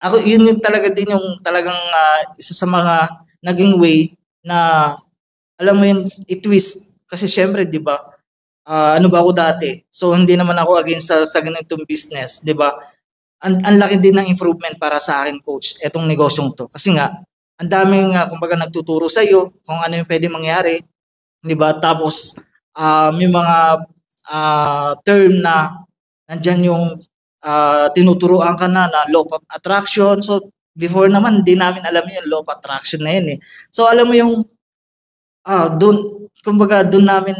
Ako, yun yung talaga din yung talagang isa sa mga naging way na, alam mo yun, i-twist. Kasi syempre, di ba, ano ba ako dati? So hindi naman ako against sa ganitong business, 'di ba? Ang laki din ng improvement para sa akin, coach, etong negosyong to. Kasi nga ang daming kumbaga nagtuturo sa iyo kung ano yung pwedeng mangyari, 'di ba? Tapos may mga term na nandyan yung tinuturuan ka na law of attraction. So, before naman, di namin alam yung law of attraction na yun eh. So, alam mo yung doon namin,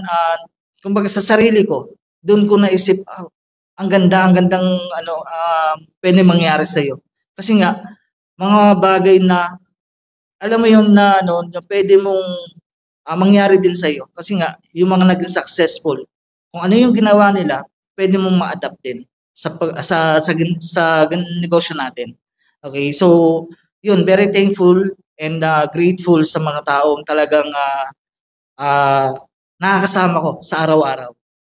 kumbaga sa sarili ko, doon ko naisip, ang gandang pwede mangyari sa'yo. Kasi nga, mga bagay na, alam mo yung na pwede mong mangyari din sa'yo. Kasi nga, yung mga naging successful, kung ano yung ginawa nila, pwede mong ma-adapt din sa negosyo natin. Okay, so, yun, very thankful and grateful sa mga taong talagang nakakasama ko sa araw-araw.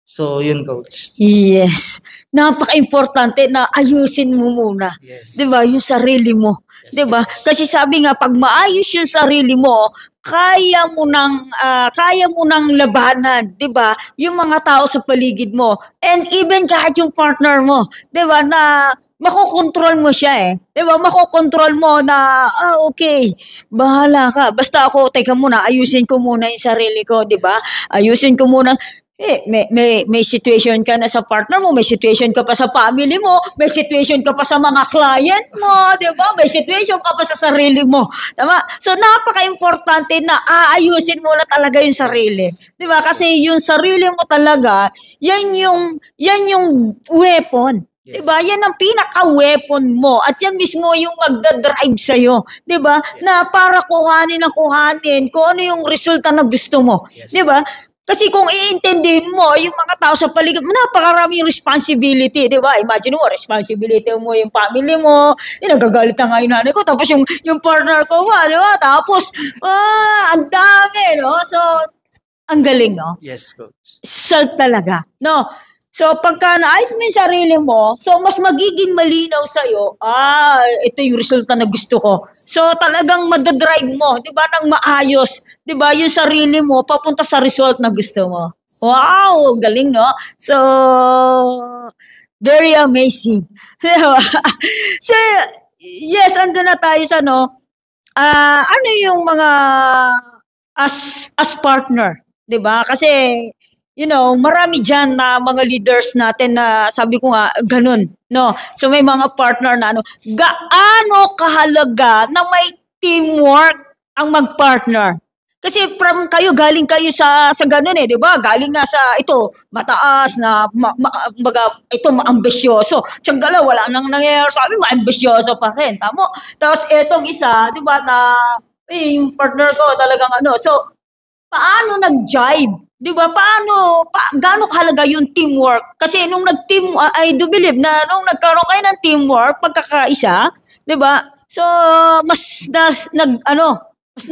So, yun, Coach. Yes. Napaka-importante na ayusin mo muna. Yes. 'Di ba? Yung sarili mo. Yes, 'Di ba? Kasi sabi nga pag maayos yung sarili mo, kaya mo nang labanan, 'di ba? Yung mga tao sa paligid mo and even kahit yung partner mo, 'di ba? Na makokontrol mo siya eh. 'Di ba? Makokontrol mo na okay, bahala ka. Basta ako, teka muna, ayusin ko muna yung sarili ko, 'di ba? Ayusin ko muna. May situation ka na sa partner mo, may situation ka pa sa family mo, may situation ka pa sa mga client mo, 'di ba? May situation ka pa sa sarili mo. Tama? So napaka-importante na aayusin mo na talaga yung sarili. 'Di ba? Kasi yung sarili mo talaga, yan yung weapon. Yes. 'Di ba? Yan ang pinaka-weapon mo at yan mismo yung magda-drive sa iyo, 'di ba? Na para kuhanin kung ano yung resulta na gusto mo. Yes. 'Di ba? Kasi kung iintindihin mo, yung mga tao sa paligid mo, napakaraming responsibility, di ba? Imagine mo, responsibility mo yung family mo, nagagalit na nga yung nanay ko, tapos yung partner ko, di ba? Tapos, ang dami, no? So, ang galing, no? Yes, Coach. Self talaga, no? So, pagka naayos mo yung sarili mo, so mas magiging malinaw sa'yo, ito yung resulta na gusto ko. So, talagang madadrive mo, di ba, nang maayos, di ba, yung sarili mo, papunta sa result na gusto mo. Wow, galing, no? So, very amazing. So, yes, andun na tayo sa, ano yung mga as partner, di ba? Kasi, marami dyan na mga leaders natin na sabi ko nga, ganun, no? So may mga partner na gaano kahalaga na may teamwork ang mag-partner. Kasi galing kayo sa ganun di ba? Galing nga sa mataas na, ito maambisyoso. Tsagala, wala nang nangyayari sa amin, maambisyoso pa rin, tamo? Tapos etong isa, di ba, na, yung partner ko talagang so, paano nag-jive? 'Di ba? Gaano kahalaga yung teamwork? Kasi nung I do believe na nung nagkaroon kayo ng teamwork, pagkakaisa, 'di ba? So, mas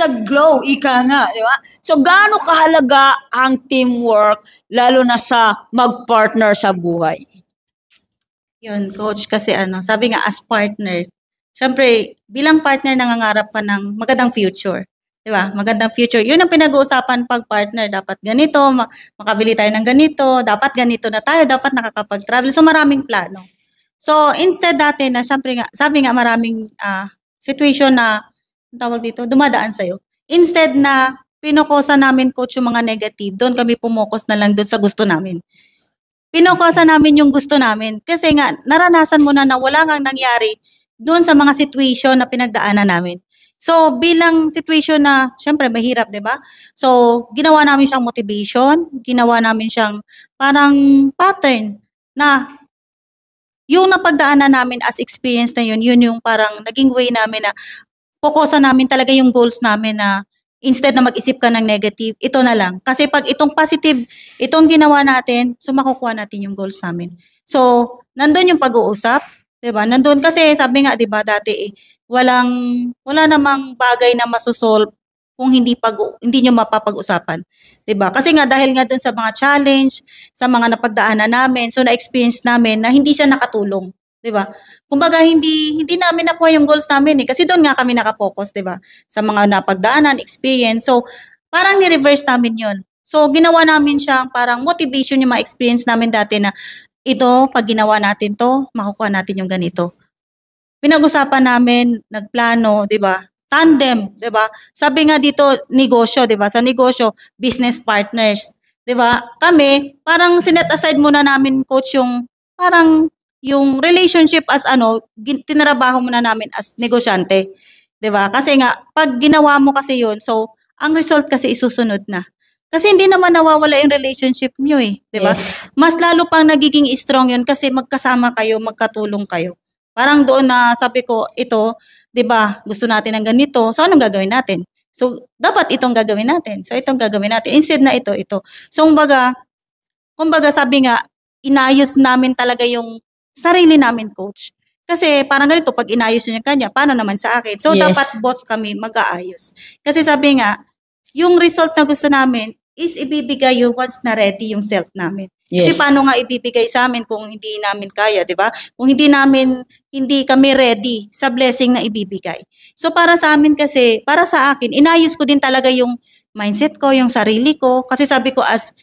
nag-glow, ika nga, 'di ba? So, gaano kahalaga ang teamwork lalo na sa mag-partner sa buhay? Yun, Coach, kasi sabi nga as partner, syempre, bilang partner nangangarap ka ng magandang future. Di ba? Magandang future. Yun ang pinag-uusapan pag partner. Dapat ganito, makabili tayo ng ganito, dapat ganito na tayo, dapat nakakapag-travel. So, maraming plano. So, instead dati na, syempre nga, sabi nga maraming situation na, tawag dito, dumadaan sa'yo. Instead na, pinokosa namin, Coach, yung mga negative, doon kami pumokos na lang doon sa gusto namin. Pinokosa namin yung gusto namin. Kasi nga, naranasan mo na wala ngang nangyari doon sa mga situation na pinagdaanan namin. So, bilang situation na, syempre, mahirap, di ba? So, ginawa namin siyang motivation, ginawa namin siyang parang pattern na yung napagdaanan namin as experience na yun yung parang naging way namin na fokusan namin talaga yung goals namin na instead na mag-isip ka ng negative, ito na lang. Kasi pag itong positive, itong ginawa natin, so makukuha natin yung goals namin. So, nandun yung pag-uusap, diba? Nandun kasi, sabi nga, diba, dati wala namang bagay na masosolve kung hindi nyo mapapag-usapan. Diba? Kasi nga, dahil nga dun sa mga challenge, sa mga napagdaanan namin, so na-experience namin na hindi siya nakatulong. Diba? Kumbaga, hindi namin nakuha yung goals namin kasi doon nga kami nakapokus, diba? Sa mga napagdaanan, experience. So, parang ni-reverse namin yun. So, ginawa namin siyang parang motivation yung mga experience namin dati na ito, pag ginawa natin to, makukuha natin yung ganito. Pinag-usapan namin, nagplano, 'di ba? Tandem, 'di ba? Sabi nga dito negosyo, 'di ba? Sa negosyo, business partners. 'Di ba? Kami, parang sinet aside muna namin, coach, yung parang yung relationship as ano, tinrabaho muna namin as negosyante. 'Di ba? Kasi nga, pag ginawa mo kasi yun, so, ang result kasi isusunod na. Kasi hindi naman nawawala yung relationship nyo eh. 'Di ba? Yes. Mas lalo pang nagiging strong yun kasi magkasama kayo, magkatulong kayo. Parang doon na sabi ko, ito, 'di ba, gusto natin ng ganito, so anong gagawin natin? So, dapat itong gagawin natin. So, itong gagawin natin. Instead na ito, ito. So, kumbaga sabi nga, inayos namin talaga yung sarili namin, coach. Kasi parang ganito, pag inayos niya kanya, paano naman sa akin? So, Yes. dapat both kami mag-aayos. Kasi sabi nga, yung result na gusto namin is ibibigay yung once na ready yung self namin. Kasi Yes. paano nga ibibigay sa amin kung hindi namin kaya, 'di ba? Kung hindi kami ready sa blessing na ibibigay. So para sa amin kasi, para sa akin, inayos ko din talaga yung mindset ko, yung sarili ko kasi sabi ko as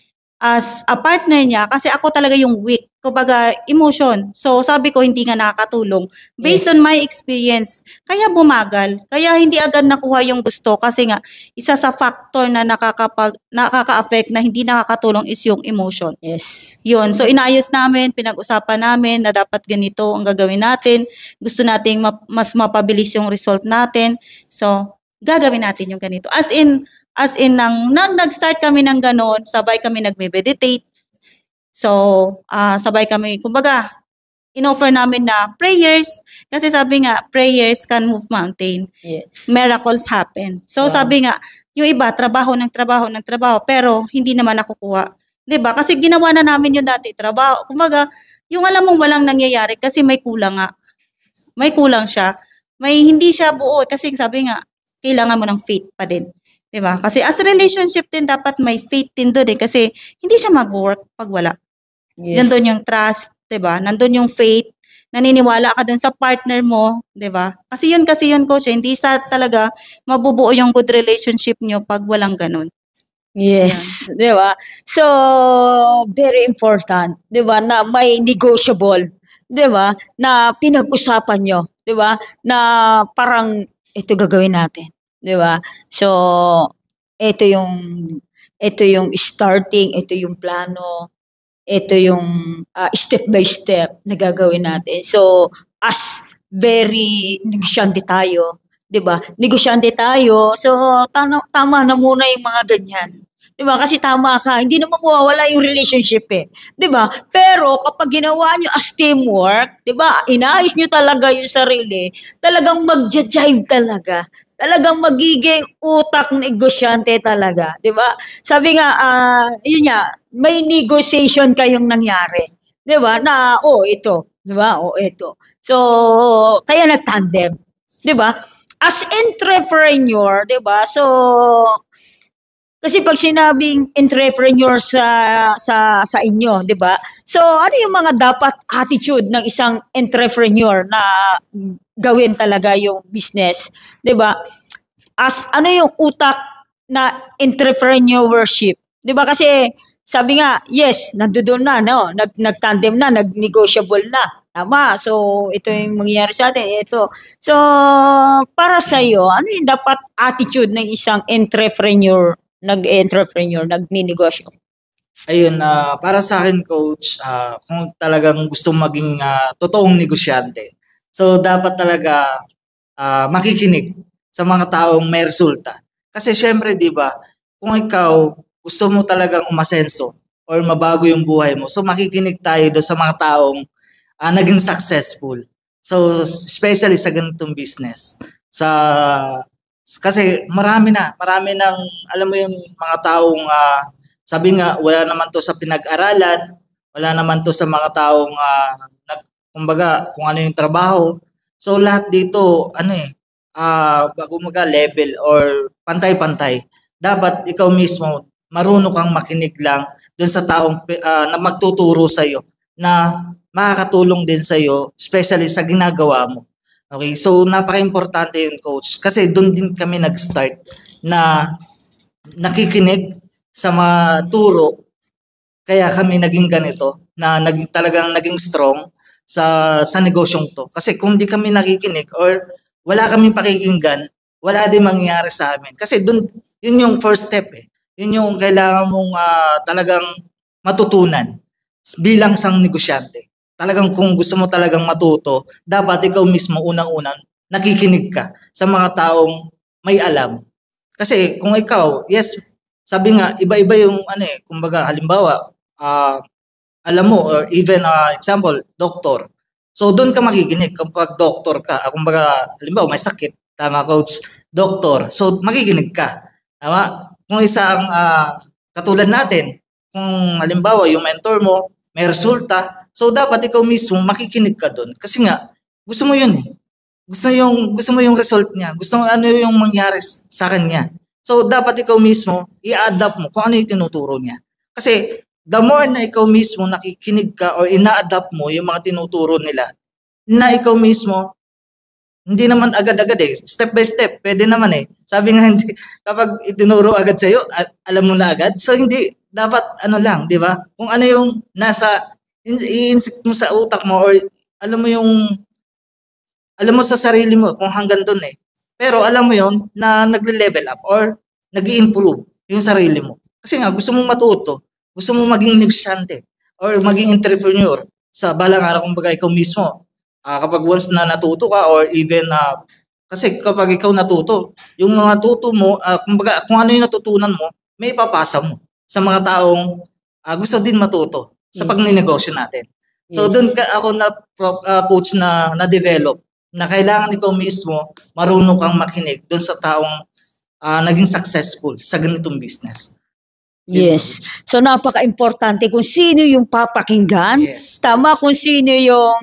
a partner niya kasi ako talaga yung weak, kumbaga emotion. So sabi ko hindi nga nakakatulong based Yes. on my experience. Kaya bumagal, kaya hindi agad nakuha yung gusto kasi nga isa sa factor na nakaka-affect na hindi nakakatulong is yung emotion. Yes. Yun. So, inayos namin, pinag-usapan namin na dapat ganito ang gagawin natin. Gusto nating mas mapabilis yung result natin. So, gagawin natin yung ganito. As in nag-start kami ng ganon, sabay kami nagme-meditate. So, sabay kami, kumbaga, in-offer namin na prayers. Kasi sabi nga, prayers can move mountain. Yes. Miracles happen. So Wow. sabi nga, yung iba, trabaho ng trabaho ng trabaho, pero hindi naman nakukuha. 'Di ba? Kasi ginawa na namin yung dati, trabaho. Kumbaga, yung alam mong walang nangyayari kasi may kulang nga. May kulang siya. May hindi siya buo kasi sabi nga, kailangan mo ng faith pa din. 'Di ba? Kasi as relationship din, dapat may faith din doon eh. Kasi hindi siya mag-work pag wala. Yes. Nandun yung trust, 'di ba? Nandun yung faith. Naniniwala ka dun sa partner mo, 'di ba? Kasi yun, coach, hindi sa talaga mabubuo yung good relationship nyo pag walang ganun. Yes, 'di ba? So, very important, 'di ba, na may negotiable, 'di ba, na pinag-usapan nyo, 'di ba, na parang ito gagawin natin, 'di ba? So, ito yung ito yung starting, ito yung plano, ito yung step by step na gagawin natin. So, as very negosyante tayo, 'di ba? Negosyante tayo. So, tama na muna yung mga ganyan. 'Di ba? Kasi tama ka, hindi naman mawawala yung relationship eh. 'Di ba? Pero kapag ginawa nyo as teamwork, 'di ba? Inayos nyo talaga yung sarili, talagang magja-jive talaga. Talagang magiging utak negosyante talaga, 'di ba? Sabi nga, yun nga, may negotiation kayong nangyari. 'Di ba? Na, ito. 'Di ba? Ito. So, kaya nag-tandem. 'Di ba? As entrepreneur, 'di ba? So, kasi pag sinabing entrepreneur sa inyo, 'di ba? So, ano yung mga dapat attitude ng isang entrepreneur na gawin talaga yung business, 'di ba? As ano yung utak na entrepreneurship, 'di ba? Kasi sabi nga, yes, nandoon na, no? Nag-tandem na, nag-negotiable na. Tama. So, ito yung mangyayari sa atin. Ito. So, para sa iyo, ano yung dapat attitude ng isang entrepreneur, nag-ninegosyo? Ayun, para sa akin, coach, kung talagang gusto maging totoong negosyante, so dapat talaga makikinig sa mga taong may resulta. Kasi syempre, di ba, kung ikaw gusto mo talagang umasenso or mabago yung buhay mo, so makikinig tayo doon sa mga taong naging successful. So, especially sa ganitong business. Kasi marami ng, alam mo yung mga taong, sabi nga, wala naman to sa pinag-aralan, wala naman to sa mga taong, kumbaga, kung ano yung trabaho. So, lahat dito, bago level or pantay-pantay. Dapat ikaw mismo, marunong kang makinig lang doon sa taong na magtuturo sa'yo, na makakatulong din sa'yo, especially sa ginagawa mo. Okay, so napaka-importante yun, coach. Kasi doon din kami nag-start na nakikinig sa mga turo. Kaya kami naging ganito, na talagang naging strong sa negosyong to. Kasi kung di kami nakikinig or wala kaming pakikinggan, wala din mangyayari sa amin. Kasi doon, yun yung first step eh. Yun yung kailangan mong talagang matutunan bilang isang negosyante. Talagang kung gusto mo talagang matuto, dapat ikaw mismo unang-unang nakikinig ka sa mga taong may alam. Kasi kung ikaw, yes, sabi nga, iba-iba yung kumbaga halimbawa, alam mo, or even example, doktor. So doon ka makikinig kapag doktor ka. Kumbaga, halimbawa may sakit, tama coach, doktor. So makikinig ka. Tama? Kung isang katulad natin, kung halimbawa yung mentor mo, may resulta, so dapat ikaw mismo makikinig ka doon. Kasi nga, gusto mo yun eh. Gusto mo yung result niya. Gusto mo ano yung mangyari sa kanya. So dapat ikaw mismo i-adapt mo kung ano yung tinuturo niya. Kasi the more na ikaw mismo nakikinig ka or ina-adapt mo yung mga tinuturo nila, na ikaw mismo hindi naman agad-agad eh. Step by step, pwede naman eh. Sabi nga hindi, kapag itinuro agad sa'yo, alam mo na agad. So hindi, dapat lang, di ba? Kung ano yung nasa, i-insect mo sa utak mo or alam mo sa sarili mo kung hanggang doon eh. Pero alam mo yon na nagle-level up or nag-i-improve yung sarili mo. Kasi nga, gusto mong matuto, gusto mong maging negosyante or maging entrepreneur sa balang araw kumbaga ikaw mismo. Kapag once na natuto ka or even kasi kapag ikaw natuto, yung mga tuto mo, kumbaga kung ano yung natutunan mo, may ipapasa mo sa mga taong gusto din matuto sa pagninegosyo natin. So doon ako na coach na na-develop na kailangan ikaw mismo marunong kang makinig doon sa taong naging successful sa ganitong business. Yes. So napaka-importante kung sino yung papakinggan. Yes. Tama, kung sino yung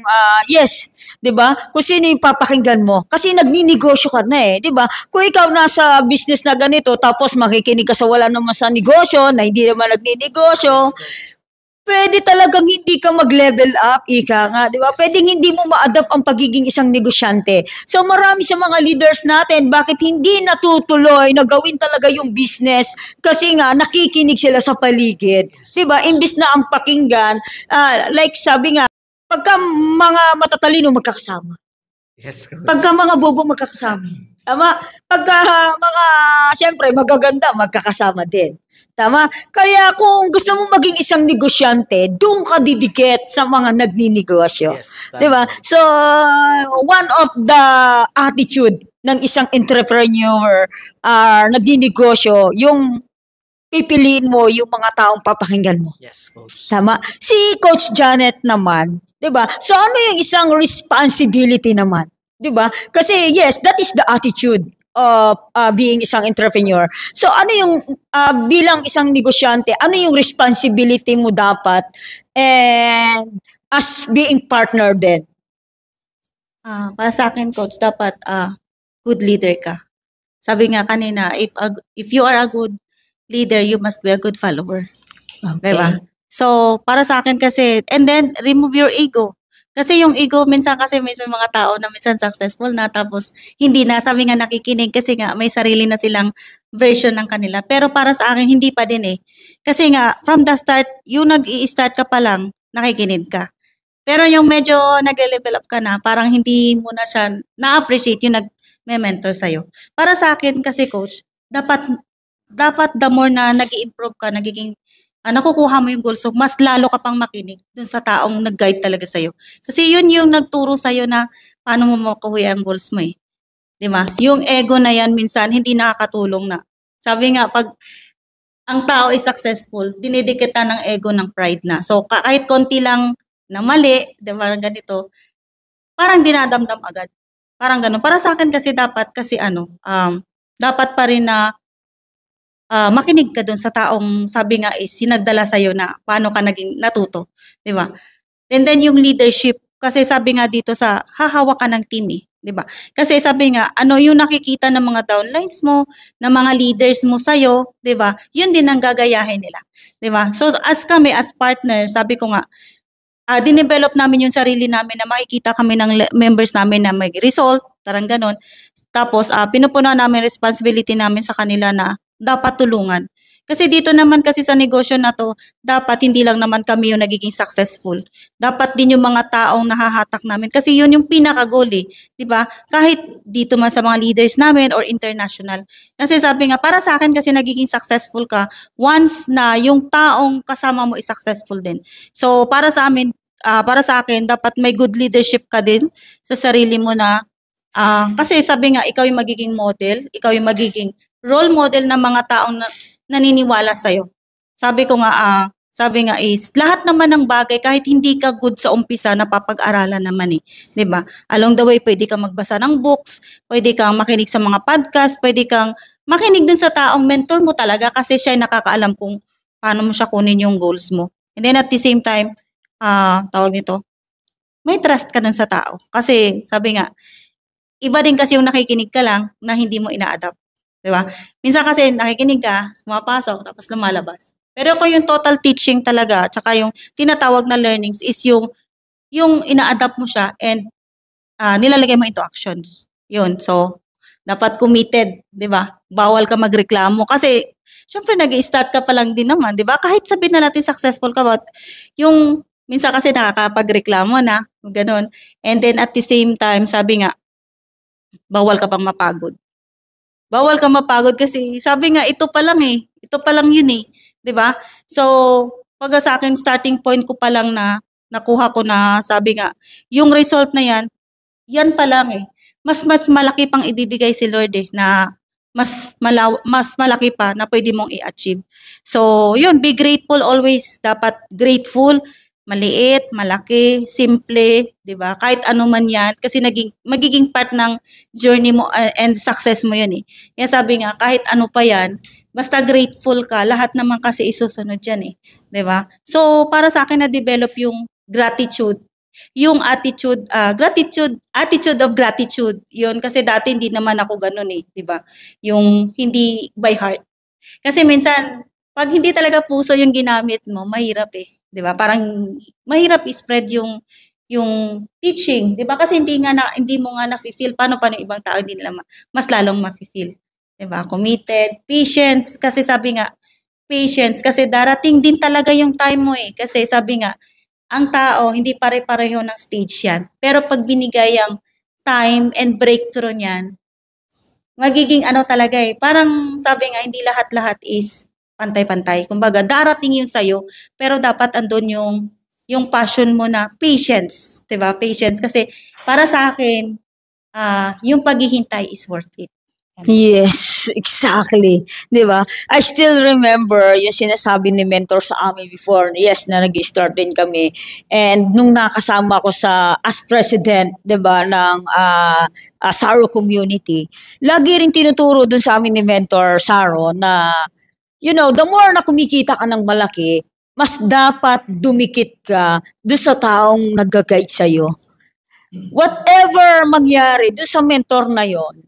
yes, 'di ba? Kung sino yung papakinggan mo kasi nagninegosyo ka na eh, 'di ba? Kung ikaw nasa business na ganito tapos makikinig ka sa wala naman sa negosyo na hindi naman nagninegosyo, pwede talagang hindi ka mag-level up, ika nga, di ba? Pwedeng hindi mo ma-adapt ang pagiging isang negosyante. So marami sa mga leaders natin, bakit hindi natutuloy na gawin talaga yung business? Kasi nga, nakikinig sila sa paligid. Di ba? Imbis na ang pakinggan, like sabi nga, pagka mga matatalino magkakasama. Yes, coach. Pagka mga bobo magkakasama. Tama? Pagka mga, siyempre, magaganda, magkakasama din. Tama? Kaya kung gusto mo maging isang negosyante, doon ka didikit sa mga nagninegosyo. Yes, tama. Diba? So, one of the attitude ng isang entrepreneur, nagninegosyo, yung pipiliin mo yung mga taong papakinggan mo. Yes, coach. Tama? Si Coach Janet naman, 'di ba? So ano yung isang responsibility naman? 'Di ba? Kasi yes, that is the attitude of being isang entrepreneur. So ano yung bilang isang negosyante, ano yung responsibility mo dapat and as being partner din? Para sa akin, coach, dapat good leader ka. Sabi nga kanina, if you are a good leader, you must be a good follower. Okay. Diba? So, para sa akin kasi, and then, remove your ego. Kasi yung ego, minsan kasi may mga tao na minsan successful na, tapos hindi na, sabi nga nakikinig kasi nga may sarili na silang version ng kanila. Pero para sa akin, hindi pa din eh. Kasi nga, from the start, yung nag-i-start ka pa lang, nakikinig ka. Pero yung medyo nag-level up ka na, parang hindi mo na siya na-appreciate yung nag-mentor sa'yo. Para sa akin kasi, coach, dapat the more na nag-i-improve ka, nagiging nakukuha mo yung goals, so mas lalo ka pang makinig dun sa taong nag-guide talaga sa'yo. Kasi yun yung nagturo sa'yo na paano mo makuha ang goals mo eh. Di ba? Yung ego na yan minsan hindi nakakatulong na. Sabi nga, pag ang tao is successful, dinidikitan ng ego ng pride na. So kahit konti lang na mali, di ba, ganito, parang dinadamdam agad. Parang ganun. Para sa akin kasi dapat dapat pa rin na makinig ka dun sa taong sabi nga is sinagdala sa'yo na paano ka naging natuto. Di ba? And then yung leadership, kasi sabi nga dito sa hahawak ka ng team eh. Di ba? Kasi sabi nga, yung nakikita ng mga downlines mo, ng mga leaders mo sa'yo, di ba? Yun din ang gagayahin nila. Di ba? So as kami, as partner, sabi ko nga, dinevelop namin yung sarili namin na makikita kami ng members namin na may result, tarang ganon. Tapos, pinupuno namin responsibility namin sa kanila na dapat tulungan. Kasi dito naman kasi sa negosyo na to, dapat hindi lang naman kami yung nagiging successful. Dapat din yung mga taong nahahatak namin. Kasi yun yung pinaka-goal eh. 'Di ba? Kahit dito man sa mga leaders namin or international. Kasi sabi nga, para sa akin kasi nagiging successful ka once na yung taong kasama mo is successful din. So para sa amin, para sa akin, dapat may good leadership ka din sa sarili mo na kasi sabi nga, ikaw yung magiging model, ikaw yung magiging role model ng mga taong naniniwala sa'yo. Sabi nga is, lahat naman ng bagay, kahit hindi ka good sa umpisa, napapag-aralan naman eh. 'Di ba? Along the way, pwede kang magbasa ng books, pwede kang makinig sa mga podcast, pwede kang makinig dun sa taong mentor mo talaga kasi siya yung nakakaalam kung paano mo siya kunin yung goals mo. And then at the same time, tawag nito, may trust ka dun sa tao. Kasi sabi nga, iba din kasi yung nakikinig ka lang na hindi mo ina-adapt. 'Di ba? Minsan kasi nakikinig ka, pumapasok, tapos lumalabas. Pero kung yung total teaching talaga, tsaka yung tinatawag na learnings is yung ina-adapt mo siya and nilalagay mo into actions. Yun. So, dapat committed, 'di ba? Bawal ka magreklamo kasi syempre nag-i-start ka pa lang din naman, 'di ba? Kahit sabihin na natin successful ka, but yung minsan kasi nakakapagreklamo na, ganun. And then at the same time, sabi nga, bawal ka pang mapagod. Bawal ka mapagod kasi sabi nga ito pa lang eh. Ito pa lang yun eh, 'di ba? So, pag sa akin starting point ko pa lang na nakuha ko na sabi nga, yung result na yan pa lang eh. Mas malaki pang ibibigay si Lord eh na mas malaki pa na pwede mong i-achieve. So, yun, be grateful always. Dapat grateful, maliit, malaki, simple, 'di ba? Kahit ano man 'yan kasi magiging part ng journey mo and success mo 'yun eh. Kaya sabi nga kahit ano pa 'yan, basta grateful ka, lahat naman kasi isusunod 'yan eh, 'di ba? So para sa akin na develop yung gratitude, yung attitude of gratitude. 'Yun kasi dati hindi naman ako ganoon eh, 'di ba? Yung hindi by heart. Kasi minsan pag hindi talaga puso yung ginamit mo, mahirap eh. 'Di ba? Parang mahirap i-spread yung teaching, 'di ba? Kasi hindi mo nga nafi-feel paano yung ibang tao hindi nila mas lalong mafi-feel, 'di ba? Committed, patience kasi sabi nga patience kasi darating din talaga yung time mo eh. Kasi sabi nga ang tao hindi pare-pareho ng stage 'yan. Pero pag binigay ang time and breakthrough niyan, magiging ano talaga eh. Parang sabi nga hindi lahat-lahat is pantay-pantay. Kumbaga, darating yun sa'yo, pero dapat andun yung passion mo na patience. 'Di ba? Patience. Kasi para sa akin, yung paghihintay is worth it. Yes, exactly. 'Di ba? I still remember yung sinasabi ni mentor sa amin before. Yes, na nag-start din kami. And nung nakasama ko as president, 'di ba, ng Saro community, lagi rin tinuturo dun sa amin ni mentor Saro na the more na kumikita ka ng malaki, mas dapat dumikit ka doon sa taong nag-guide sa'yo. Whatever mangyari doon sa mentor na yon,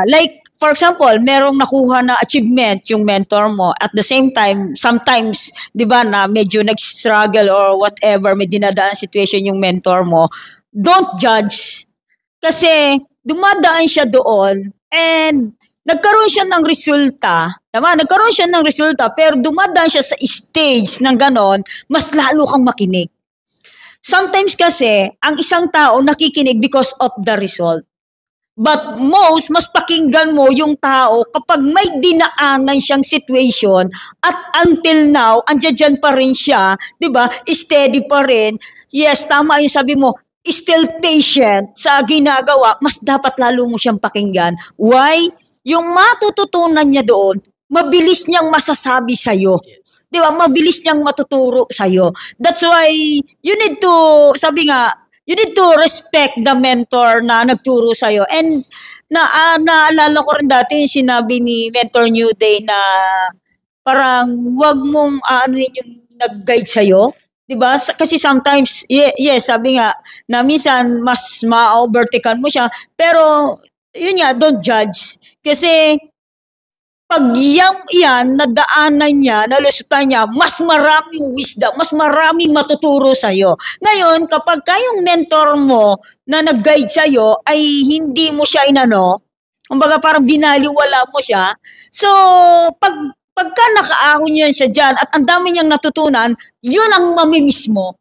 like, for example, merong nakuha na achievement yung mentor mo. At the same time, sometimes, di ba, na medyo nag-struggle or whatever, may dinadaan situation yung mentor mo, don't judge. Kasi dumadaan siya doon and nagkaroon siya ng resulta, nagkaroon siya ng resulta, pero dumadaan siya sa stage ng ganon, mas lalo kang makinig. Sometimes kasi, ang isang tao nakikinig because of the result. But mas pakinggan mo yung tao kapag may dinaanan siyang situation at until now, andyan pa rin siya, di ba? Steady pa rin. Yes, tama yung sabi mo, still patient sa ginagawa, mas dapat lalo mo siyang pakinggan. Why? Yung matututunan niya doon, mabilis niyang masasabi sa'yo. Yes. Di ba? Mabilis niyang matuturo sa'yo. That's why, you need to respect the mentor na nagturo sa'yo. And naalala ko rin dati yung sinabi ni Mentor New Day na parang wag mong yung nag-guide sa'yo. Diba? Kasi sometimes, yes, sabi nga, na minsan mas ma-overtaken mo siya. Pero, yun nga, don't judge. Kasi, pag yan, nadaanan niya, nalusutan niya, mas maraming wisdom, mas maraming matuturo sa'yo. Ngayon, kapag kayong mentor mo na nag-guide sa'yo, ay hindi mo siya kumbaga parang binaliwala mo siya. So, pag pagka nakaahon yan siya dyan at ang dami niyang natutunan, yun ang mamimiss mo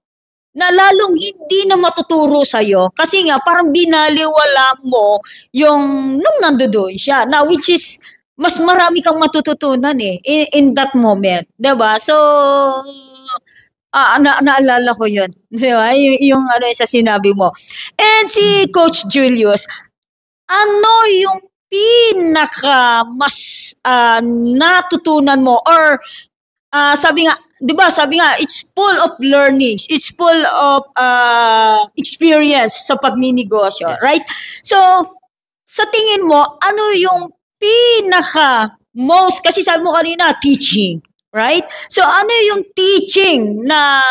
na lalong hindi na matuturo sa'yo. Kasi nga, parang binaliwala mo yung nung nandoon siya. Now, which is, mas marami kang matututunan in that moment. Diba? So, naalala ko yun. Diba? Yung ano sa sinabi mo. And si Coach Julius, ano yung pinaka mas natutunan mo or sabi nga, 'di ba? Sabi nga it's full of learnings, it's full of experience sa pagninegosyo, Yes. right? So, sa tingin mo, ano yung pinaka most kasi sabi mo kanina teaching, right? So, ano yung teaching na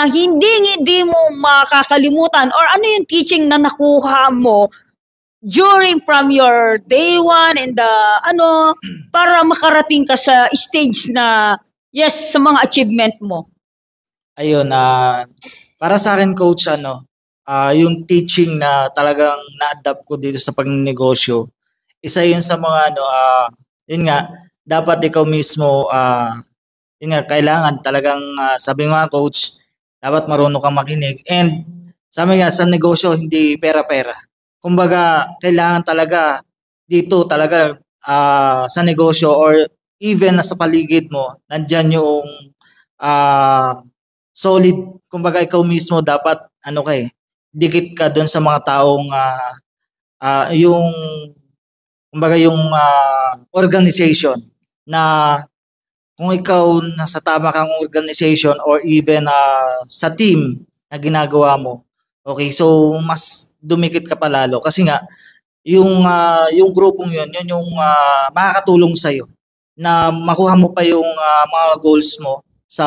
hindi mo makakalimutan or ano yung teaching na nakuha mo during from your day one and para makarating ka sa stage na yes sa mga achievement mo? Ayun, para sa akin coach, yung teaching na talagang na-adapt ko dito sa pagnegosyo, isa yun sa mga yun nga, dapat ikaw mismo, yun nga, kailangan talagang, sabi nga coach, dapat marunong kang makinig. And sabi nga, sa negosyo, hindi pera-pera. Kumbaga, kailangan talaga dito talaga sa negosyo or even sa paligid mo, nandyan yung solid. Kumbaga, ikaw mismo dapat, dikit ka doon sa mga taong yung kumbaga yung organization na kung ikaw nasa tama kang organization or even sa team na ginagawa mo, okay, so mas dumikit ka palalo kasi nga yung grupong yun yung makakatulong sa iyo na makuha mo pa yung mga goals mo sa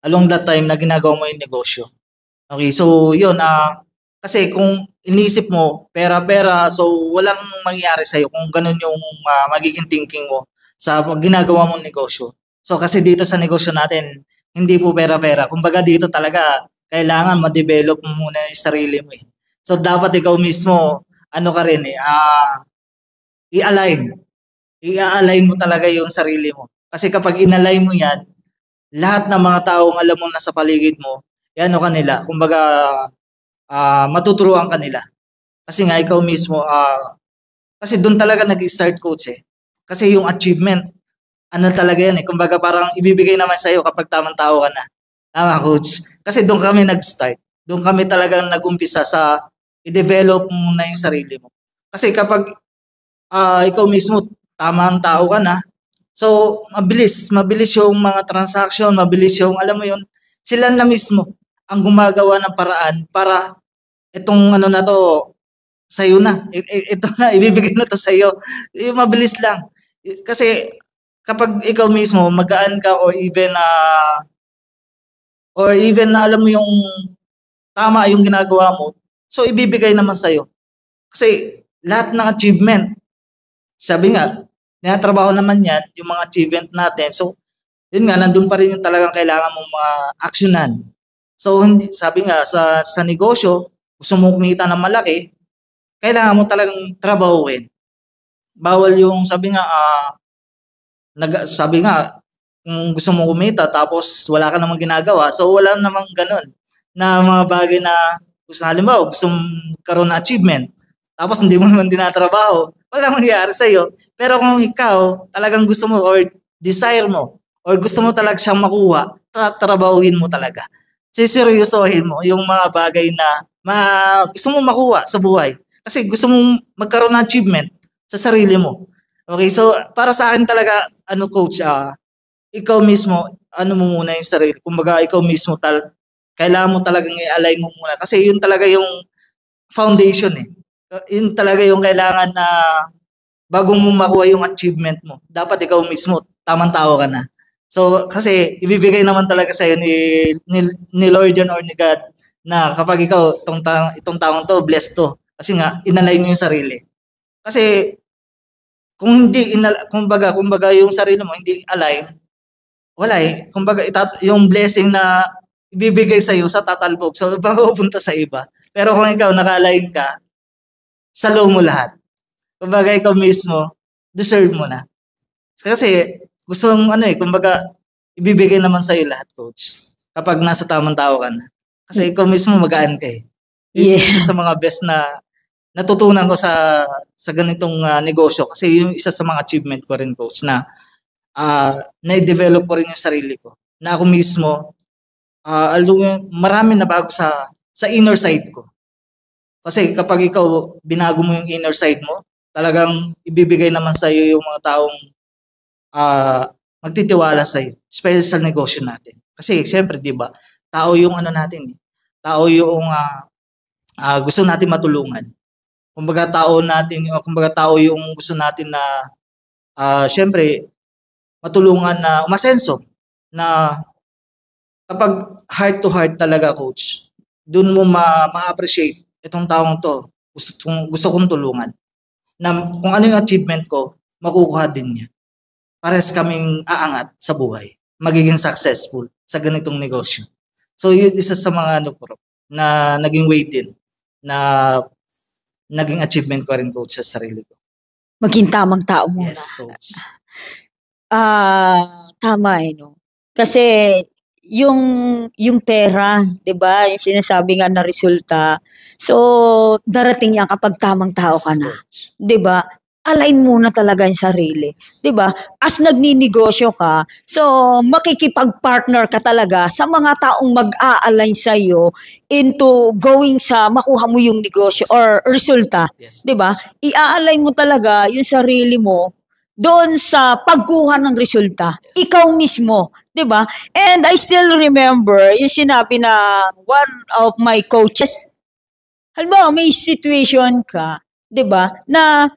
along that time na ginagawa mo yung negosyo. Okay, so yun kasi kung iniisip mo pera, so walang mangyayari sa iyo kung ganun yung magiging thinking mo sa ginagawa mong negosyo. So kasi dito sa negosyo natin, hindi po pera. Kumbaga dito talaga kailangan ma-develop mo muna yung sarili mo. So dapat ikaw mismo ka rin i-align mo talaga yung sarili mo. Kasi kapag in-align mo yan, lahat ng mga taong alam mo nasa paligid mo, kanila. Kumbaga matuturuan ka nila. Kasi nga ikaw mismo, kasi doon talaga nag-start coach Kasi yung achievement, talaga yan Kumbaga parang ibibigay naman sa'yo kapag tamang tao ka na. Tama coach? Kasi doon kami nag-start. Doon kami talagang nag-umpisa sa i-develop mo na yung sarili mo. Kasi kapag ikaw mismo tamang tao ka na, so mabilis yung mga transaction, mabilis yung alam mo yun, sila na mismo ang gumagawa ng paraan para itong na to sa'yo na. Ito na, ibibigay na to sa'yo. Mabilis lang. Kasi kapag ikaw mismo magaan ka or even na alam mo yung tama yung ginagawa mo, so ibibigay naman sa'yo. Kasi lahat ng achievement, sabi nga, tinatrabaho naman yan, yung mga achievement natin. So, yun nga, nandun pa rin yung talagang kailangan mong mga aksyonan. So, sabi nga, sa negosyo, gusto mo kumita ng malaki, kailangan mo talagang trabahuin. Bawal yung, sabi nga, kung gusto mo kumita tapos wala ka namang ginagawa, so wala namang ganun na mga bagay na halimbawa gusto mong karoon na achievement tapos hindi mo naman dinatrabaho, wala mangyayari sa'yo. Pero kung ikaw talagang gusto mo or desire mo or gusto mo talaga siyang makuha, trabahuin mo talaga. Siseryosohin mo yung mga bagay na gusto mo makuha sa buhay. Kasi gusto mong magkaroon ng achievement sa sarili mo. Okay, so para sa akin talaga, coach, ikaw mismo, mo muna yung sarili. Kumbaga, ikaw mismo, kailangan mo talagang i-align mo muna. Kasi yun talaga yung foundation Yun talaga yung kailangan na bago mo makuha yung achievement mo. Dapat ikaw mismo, tamang tao ka na. So, kasi ibibigay naman talaga sa'yo ni Lord yun or ni God na kapag ikaw, itong taong to, blessed to. Kasi nga, inalign mo yung sarili. Kasi, kung hindi, kumbaga yung sarili mo hindi align, wala Kumbaga, yung blessing na ibibigay sa'yo sa tatalbog. So, mapupunta sa iba. Pero kung ikaw naka-align ka, sa low mo lahat. Kumbaga, ikaw mismo, deserve mo na. Kasi gustong kumbaga ibibigay naman sa lahat, coach. Kapag nasa tamang tao ka na. Kasi ikaw mismo magaan ka eh. Yun Yeah. isa sa mga best na natutunan ko sa ganitong negosyo. Kasi yung isa sa mga achievement ko rin, coach, na na-develop ko rin yung sarili ko. Na ako mismo, marami na bago sa inner side ko. Kasi kapag ikaw binago mo yung inner side mo, talagang ibibigay naman sa iyo yung mga taong magtitiwala sa iyo, especially sa negosyo natin. Kasi siyempre, 'di ba? Tao yung natin eh. Tao yung gusto natin matulungan. Kumbaga tao yung gusto natin na siyempre matulungan na umasenso, na kapag heart to heart talaga, coach, doon mo ma-appreciate itong taong to. Gusto kong tulungan. Na kung ano yung achievement ko, makukuha din niya. Pares kaming aangat sa buhay. Magiging successful sa ganitong negosyo. So yun isa sa mga na naging way din na naging achievement ko rin, coach, sa sarili ko. Maging tamang tao muna. Yes, coach. Tama no. Kasi yung pera, 'di ba? Yung sinasabi nga na resulta. So darating yan kapag tamang tao ka na. Coach. 'Di ba? Align muna talaga yung sarili. 'Di ba? As nagninegosyo ka, so makikipag-partner ka talaga sa mga taong mag-a-align sa iyo into going sa makuha mo yung negosyo or resulta. Yes. 'Di ba? I-align mo talaga yung sarili mo doon sa pagkuha ng resulta. Ikaw mismo, 'di ba? And I still remember yung sinabi na one of my coaches. Halimbawa, may situation ka, 'di ba? Na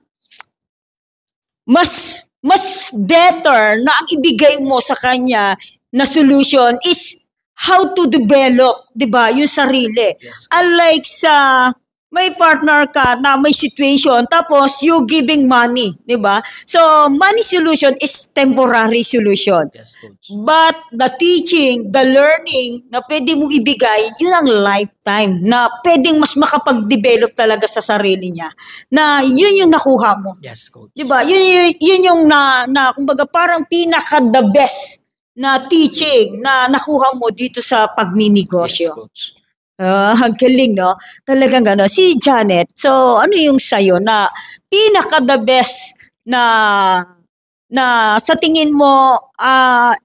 mas better na ang ibigay mo sa kanya na solution is how to develop, 'di ba? Yung sarili. Yes. Unlike sa may partner ka na may situation tapos you giving money, 'di ba? So money solution is temporary solution. Yes, coach. But the teaching, the learning na pwede mong ibigay, yun ang lifetime na pwedeng mas makapag-develop talaga sa sarili niya. Na yun yung nakuha mo. Yes, coach. 'Di ba? Yun yung na kumbaga parang pinaka the best na teaching na nakuha mo dito sa Yes, pagninegosyo. coach. Ang galing, no? Talagang gano'n. Si Janet, so ano yung sayo na pinaka the best na sa tingin mo,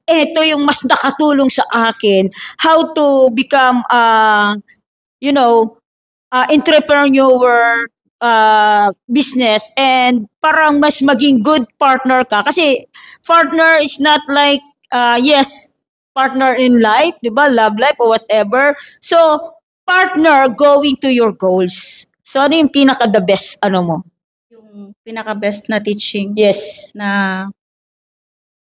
eto yung mas nakatulong sa akin, how to become, entrepreneur business and parang mas maging good partner ka. Kasi partner is not like, partner in life, di ba? Love life or whatever. So, partner going to your goals. So, ano yung pinaka the best, mo? Yung pinaka-best na teaching Yes. na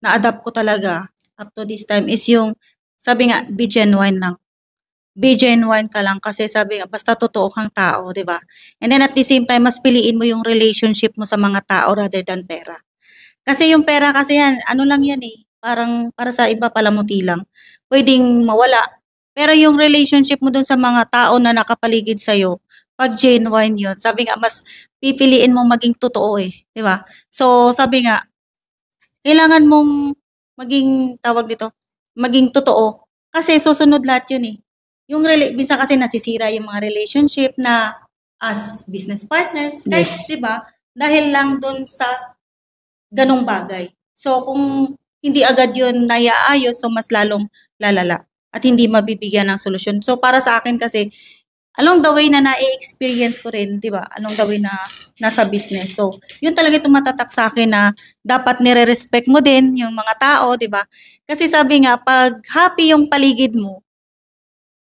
na-adapt ko talaga up to this time is yung, sabi nga, be genuine lang. Be genuine ka lang kasi sabi nga, basta totoo kang tao, di ba? And then at the same time, mas piliin mo yung relationship mo sa mga tao rather than pera. Kasi yung pera kasi yan, ano lang yan eh, parang para sa iba palamuti lang. Pwedeng mawala. Pero yung relationship mo dun sa mga tao na nakapaligid sa'yo, pag genuine yun, sabi nga, mas pipiliin mo maging totoo eh, di ba? So, sabi nga, kailangan mong maging totoo. Kasi susunod lahat yun eh. Minsan kasi nasisira yung mga relationship na as business partners, Yes. di ba? Dahil lang dun sa ganong bagay. So, kung hindi agad yun naiaayos, so mas lalong lalala at hindi mabibigyan ng solusyon. So, para sa akin kasi, along the way na na-experience ko rin, di ba? Along the way na nasa business. So, yun talaga tumatatak sa akin na dapat nire-respect mo din yung mga tao, di ba? Kasi sabi nga, pag happy yung paligid mo,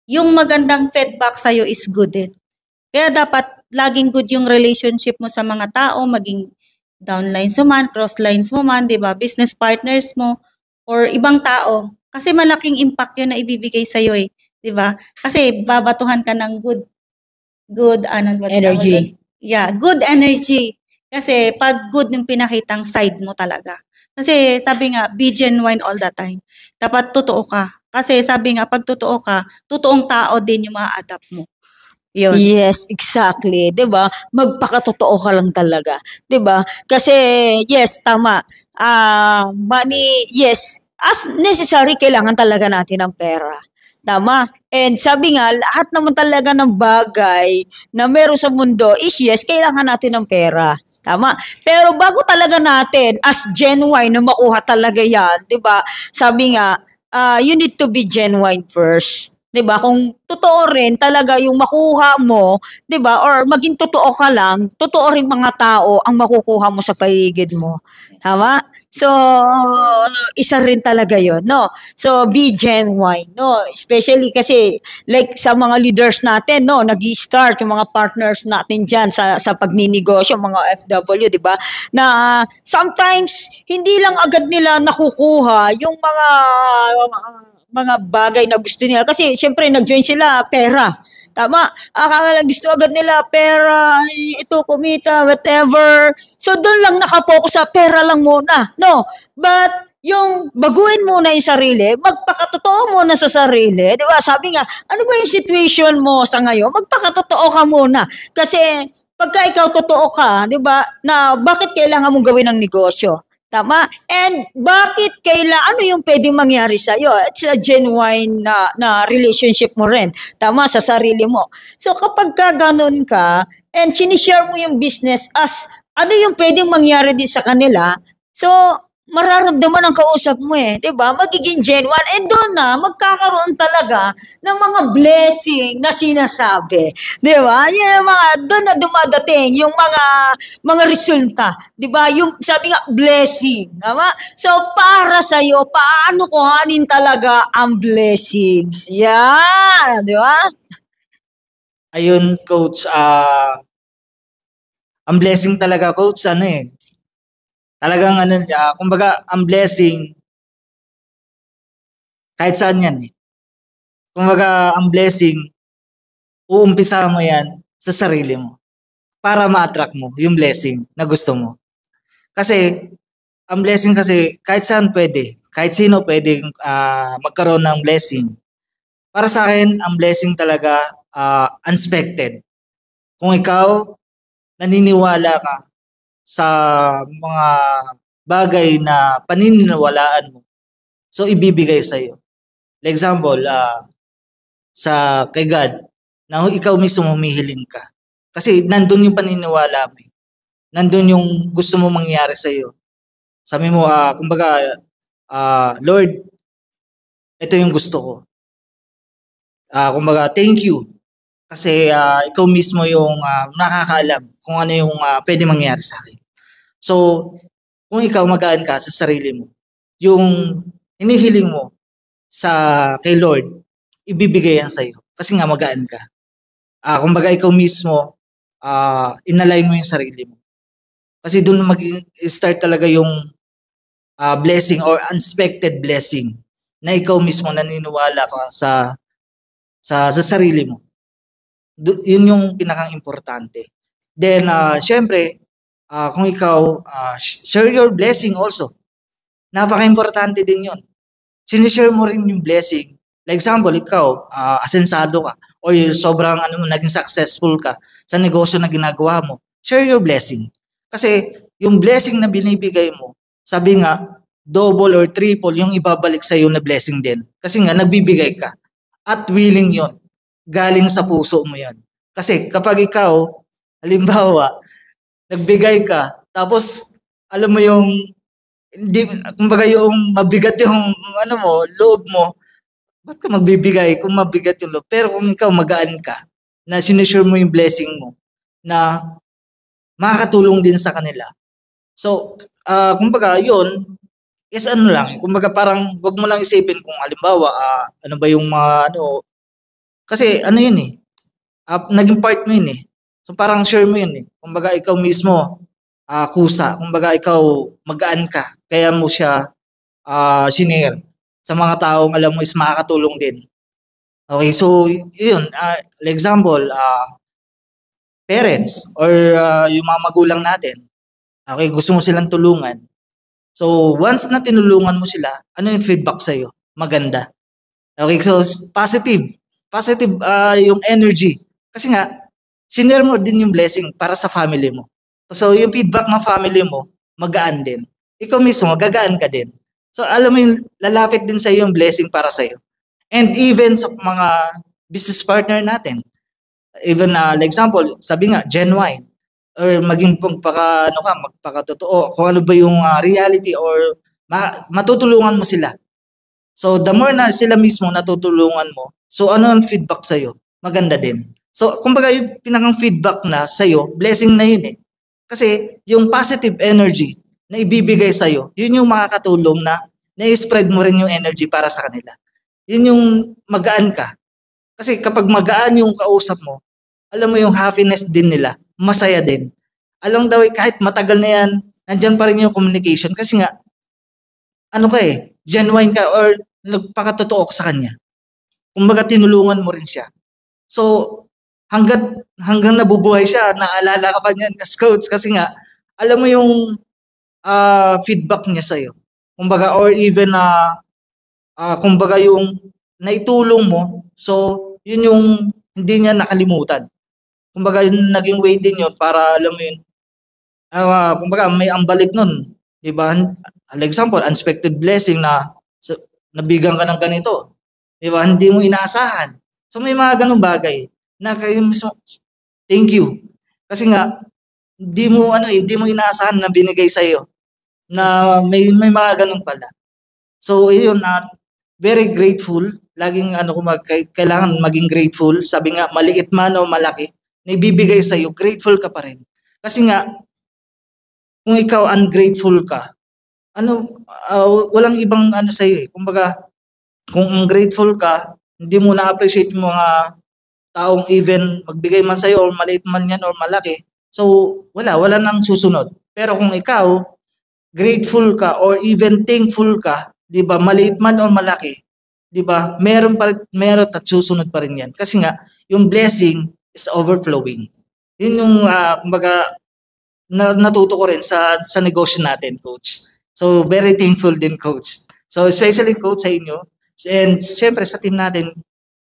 yung magandang feedback sa'yo is good din. Kaya dapat laging good yung relationship mo sa mga tao, maging downlines mo man, crosslines mo man, di ba? Business partners mo, or ibang tao. Kasi malaking impact yun na ibibigay sa'yo eh. Di ba? Kasi babatuhan ka ng good Energy. Yeah, good energy. Kasi pag good yung pinakitang side mo talaga. Kasi sabi nga, be genuine all the time. Dapat totoo ka. Kasi sabi nga, pag totoo ka, totoong tao din yung ma-adapt mo. Yun. Yes, exactly. 'Di ba? Magpakatotoo ka lang talaga, 'di ba? Kasi yes, tama. Money, yes, as necessary kailangan talaga natin ng pera. Tama. And sabi nga, lahat naman talaga ng bagay na meron sa mundo is yes, kailangan natin ng pera. Tama. Pero bago talaga natin as genuine na makuha talaga 'yan, 'di ba? Sabi nga, you need to be genuine first. 'Di ba? Kung totoo rin talaga yung makuha mo, 'di ba? Or maging totoo ka lang, totoo rin mga tao ang makukuha mo sa paligid mo. Tama? So, isa rin talaga 'yon, no? So, be genuine, no? Especially kasi like sa mga leaders natin, no, nag-i-start yung mga partners natin diyan sa pagninegosyo, mga FW, 'di ba? Na sometimes hindi lang agad nila nakukuha yung mga bagay na gusto nila. Kasi syempre nag-join sila, pera. Tama. Akala gusto agad nila, pera, ito, kumita, whatever. So doon lang nakapokus sa pera lang muna. No. But yung baguhin muna yung sarili, magpakatotoo muna sa sarili. Di ba? Sabi nga, ano ba yung situation mo sa ngayon? Magpakatotoo ka muna. Kasi pagka ikaw totoo ka, di ba, na bakit kailangan mong gawin ng negosyo? Tama? And bakit ano yung pwedeng mangyari sa'yo? It's a genuine na relationship mo rin. Tama? Sa sarili mo. So kapag ka ganun ka, and sinishare mo yung business as ano yung pwedeng mangyari din sa kanila, so mararamdaman ang kausap mo diba? Magiging genuine. And doon na, magkakaroon talaga ng mga blessing na sinasabi. Diba? Yan ang doon na dumadating yung mga resulta. Diba? Yung, sabi nga, blessing. Diba? So, para sa'yo, paano kuhanin talaga ang blessings? Yan. Diba? Ayun, Coach, ang blessing talaga, Coach, talagang kumbaga, ang blessing, kahit saan yan Kumbaga, ang blessing, uumpisa mo yan sa sarili mo para ma-attract mo yung blessing na gusto mo. Kasi, ang blessing kasi, kahit saan pwede, kahit sino pwede magkaroon ng blessing. Para sa akin, ang blessing talaga unexpected. Kung ikaw, naniniwala ka sa mga bagay na paniniwalaan mo, so ibibigay sa iyo. For example, sa kay God, na ikaw mismo humihiling ka. Kasi nandun yung paniniwala mo. Nandun yung gusto mo mangyari sa iyo. Sabi mo, kumbaga, Lord, ito yung gusto ko. Kumbaga, thank you. Kasi ikaw mismo yung nakakaalam kung ano yung pwede mangyari sa akin. So, kung ikaw magaan ka sa sarili mo, yung hinihiling mo kay Lord, ibibigay yan sa'yo. Kasi nga magaan ka. Kumbaga ikaw mismo, inalay mo yung sarili mo. Kasi doon mag-start talaga yung blessing or unexpected blessing na ikaw mismo naniniwala ka sa sarili mo. Yun yung pinaka-importante. Then, syempre, kung ikaw, share your blessing also. Napaka-importante din yun. Sinishare mo rin yung blessing. Like example, ikaw, asensado ka or sobrang naging successful ka sa negosyo na ginagawa mo. Share your blessing. Kasi yung blessing na binibigay mo, sabi nga, double or triple yung ibabalik sa iyo na blessing din. Kasi nga, nagbibigay ka. At willing yon, galing sa puso mo yan. Kasi kapag ikaw, halimbawa, nagbigay ka, tapos alam mo yung kumbaga yung mabigat yung loob mo, ba't ka magbibigay kung mabigat yung loob? Pero kung ikaw magaan ka, na sinusure mo yung blessing mo, na makakatulong din sa kanila. So, kumbaga yun, is kumbaga parang wag mo lang isipin kung halimbawa, ano ba yung kasi yun naging part mo yun So parang share mo yun Kumbaga ikaw mismo, kusa. Kumbaga ikaw magaan ka. Kaya mo siya sinare sa mga taong alam mo is makakatulong din. Okay, so yun. For example, parents or yung mga magulang natin. Okay, gusto mo silang tulungan. So once na tinulungan mo sila, ano yung feedback sa'yo? Maganda. Okay, so positive yung energy Kasi nga, sinare mo din yung blessing para sa family mo. So, yung feedback ng family mo, magaan din. Ikaw mismo, magagaan ka din. So, alam mo yung lalapit din sa yung blessing para sa iyo. And even sa mga business partner natin, even like example, sabi nga, genuine, or maging magpakatotoo, kung ano ba yung reality or matutulungan mo sila. So, the more na sila mismo natutulungan mo, so ano ang feedback sa'yo? Maganda din. So, kumbaga yung pinakang feedback na sa'yo, blessing na yun eh. Kasi yung positive energy na ibibigay sa'yo, yun yung makakatulong na na-spread mo rin yung energy para sa kanila. Yun yung magaan ka. Kasi kapag magaan yung kausap mo, alam mo yung happiness din nila, masaya din. Alam daw kahit matagal na yan, nandyan pa rin yung communication kasi nga, genuine ka or nagpakatotoo ka sa kanya. Kumbaga tinulungan mo rin siya. So, hanggang nabubuhay siya, naalala ka pa niyan as coach kasi nga, alam mo yung feedback niya sa'yo. Kumbaga, or even kumbaga yung naitulong mo, so yun yung hindi niya nakalimutan. Kumbaga, yung naging way din yun para alam mo yun, kumbaga may ambalik nun. Diba? Like example, unexpected blessing na nabigyan ka ng ganito. Diba? Hindi mo inaasahan. So may mga ganung bagay na kayo mismo, thank you. Kasi nga, hindi mo inaasahan na binigay sa'yo na may mga ganun pala. So yun, very grateful. Laging kailangan maging grateful. Sabi nga, maliit man o malaki, na ibibigay sa'yo, grateful ka pa rin. Kasi nga, kung ikaw ungrateful ka, walang ibang sa'yo eh. Kumbaga, kung ungrateful ka, hindi mo na-appreciate yung mga taong even magbigay man sa'yo or maliit man yan or malaki, so wala nang susunod. Pero kung ikaw, grateful ka or even thankful ka, di ba, maliit man or malaki, di ba, meron at susunod pa rin yan. Kasi nga, yung blessing is overflowing. Yun yung, kumbaga, natuto ko rin sa negosyo natin, coach. So, very thankful din, coach. So, especially, coach, sa inyo. And, siyempre, sa team natin,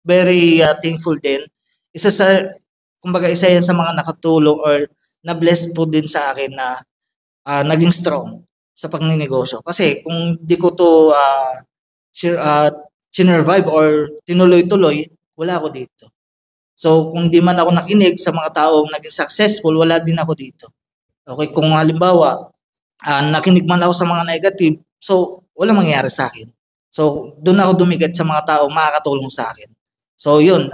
very thankful din. Isa yan sa mga nakatulong or na-bless po din sa akin na naging strong sa pagninegosyo. Kasi, kung di ko to sinurvive or tinuloy-tuloy, wala ako dito. So, kung di man ako nakinig sa mga taong naging successful, wala din ako dito. Okay, kung halimbawa, nakinig man ako sa mga negative, so, walang mangyayari sa akin. So, doon ako dumigat sa mga taong makakatulong sa akin. So, yun.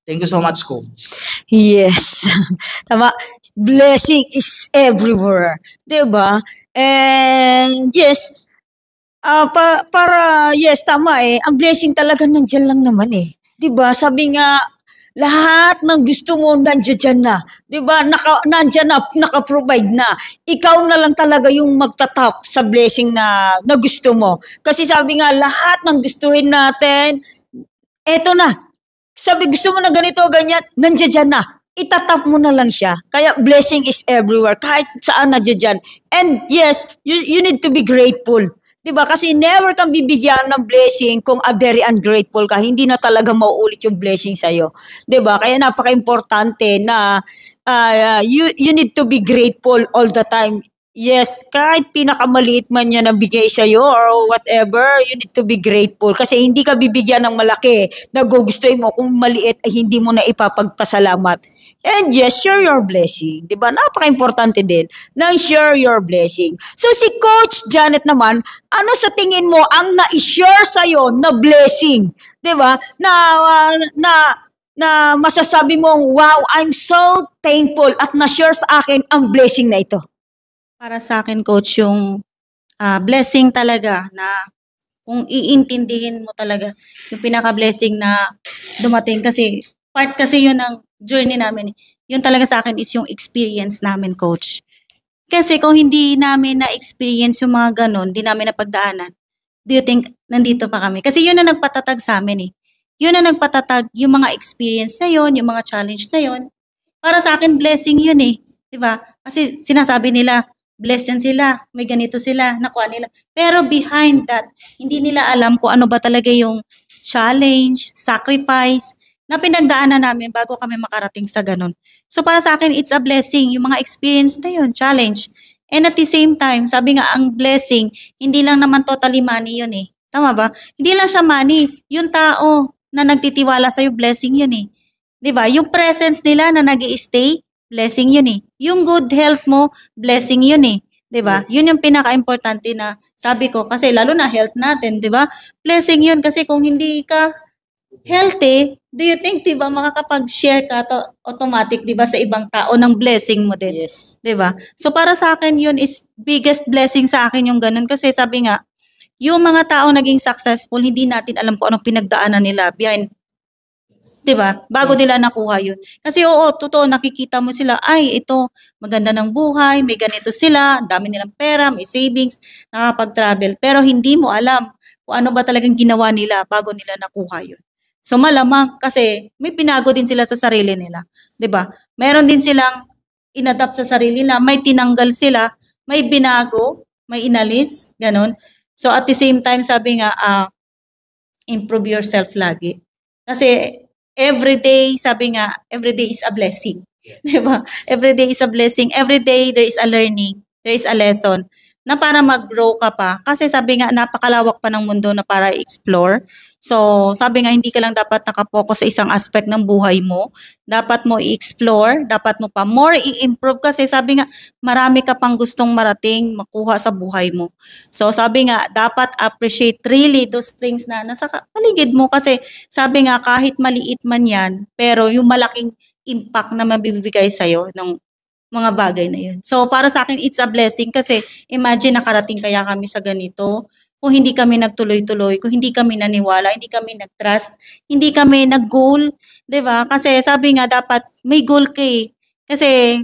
Thank you so much, Coach. Yes. Tama. Blessing is everywhere. Diba? And yes, yes, tama eh. Ang blessing talaga nandiyan lang naman eh. Diba? Sabi nga, lahat ng gusto mo nandiyan na. Diba? Nandiyan na, naka-provide na. Ikaw na lang talaga yung magtatap sa blessing na gusto mo. Kasi sabi nga, lahat ng gustuhin natin, eto na. Sabi, gusto mo na ganito, ganyan, nandiyan na. Itatap mo na lang siya. Kaya blessing is everywhere. Kahit saan nandiyan. And yes, you need to be grateful. Diba? Kasi never kang bibigyan ng blessing kung very ungrateful ka. Hindi na talaga mauulit yung blessing sa'yo. Diba? Kaya napaka-importante na you need to be grateful all the time. Yes, kahit pinakamaliit man yan ang bigay sa'yo or whatever, you need to be grateful. Kasi hindi ka bibigyan ng malaki na gugustuhin mo kung maliit ay hindi mo na ipapagpasalamat. And yes, share your blessing. Diba? Napaka-importante din na share your blessing. So si Coach Janet naman, ano sa tingin mo ang na-share sa'yo na blessing? Diba? Na masasabi mong, wow, I'm so thankful at na-share sa akin ang blessing na ito. Para sa akin, Coach, yung blessing talaga na kung iintindihin mo talaga yung pinaka-blessing na dumating. Kasi part kasi yun ng journey namin. Yun talaga sa akin is yung experience namin, Coach. Kasi kung hindi namin na-experience yung mga ganon, hindi namin napagdaanan, do you think nandito pa kami? Kasi yun na nagpatatag sa amin eh. Yun na nagpatatag yung mga experience na yun, yung mga challenge na yun. Para sa akin, blessing yun eh. Diba? Kasi sinasabi nila, blessed yan sila, may ganito sila, nakuha nila. Pero behind that, hindi nila alam kung ano ba talaga yung challenge, sacrifice, na pinagdaanan namin bago kami makarating sa ganun. So para sa akin, it's a blessing. Yung mga experience na yun, challenge. And at the same time, sabi nga, ang blessing, hindi lang naman totally money yun eh. Tama ba? Hindi lang siya money. Yung tao na nagtitiwala sa'yo, blessing yun eh. 'Di ba? Yung presence nila na nag-i-stay, blessing yun eh. Yung good health mo, blessing yun eh. 'Di ba? Yun yung pinaka-importante na sabi ko kasi lalo na health natin, 'di ba? Blessing yun kasi kung hindi ka healthy, do you think 'di ba makakapag-share ka to automatic 'di ba sa ibang tao ng blessing mo din? Yes. 'Di ba? So para sa akin yun is biggest blessing sa akin yung ganun kasi sabi nga yung mga tao naging successful, hindi natin alam kung anong pinagdaanan nila behind 'di ba? Bago nila nakuha 'yun. Kasi oo, totoo nakikita mo sila, ay ito maganda ng buhay, may ganito sila, ang dami nilang pera, may savings, nakakapag-travel. Pero hindi mo alam kung ano ba talagang ginawa nila bago nila nakuha 'yun. So malamang kasi may pinago din sila sa sarili nila, 'di ba? Meron din silang inadapt sa sarili nila, may tinanggal sila, may binago, may inalis, ganun. So at the same time sabi nga improve yourself lagi. Kasi everyday, sabi nga, everyday is a blessing. Di ba? Everyday is a blessing. Every day there is a learning. There is a lesson na para mag-grow ka pa. Kasi sabi nga, napakalawak pa ng mundo na para i-explore. So, sabi nga, hindi ka lang dapat nakapokus sa isang aspect ng buhay mo. Dapat mo i-explore, dapat mo pa more i-improve kasi sabi nga, marami ka pang gustong marating, makuha sa buhay mo. So, sabi nga, dapat appreciate really those things na nasa paligid mo kasi sabi nga, kahit maliit man yan, pero yung malaking impact na mabibigay sa'yo ng mga bagay na yun. So, para sa akin, it's a blessing kasi imagine nakarating kaya kami sa ganito, kung hindi kami nagtuloy-tuloy, kung hindi kami naniwala, hindi kami nag-trust, hindi kami nag-goal, 'di ba? Kasi sabi nga dapat may goal ka eh. Kasi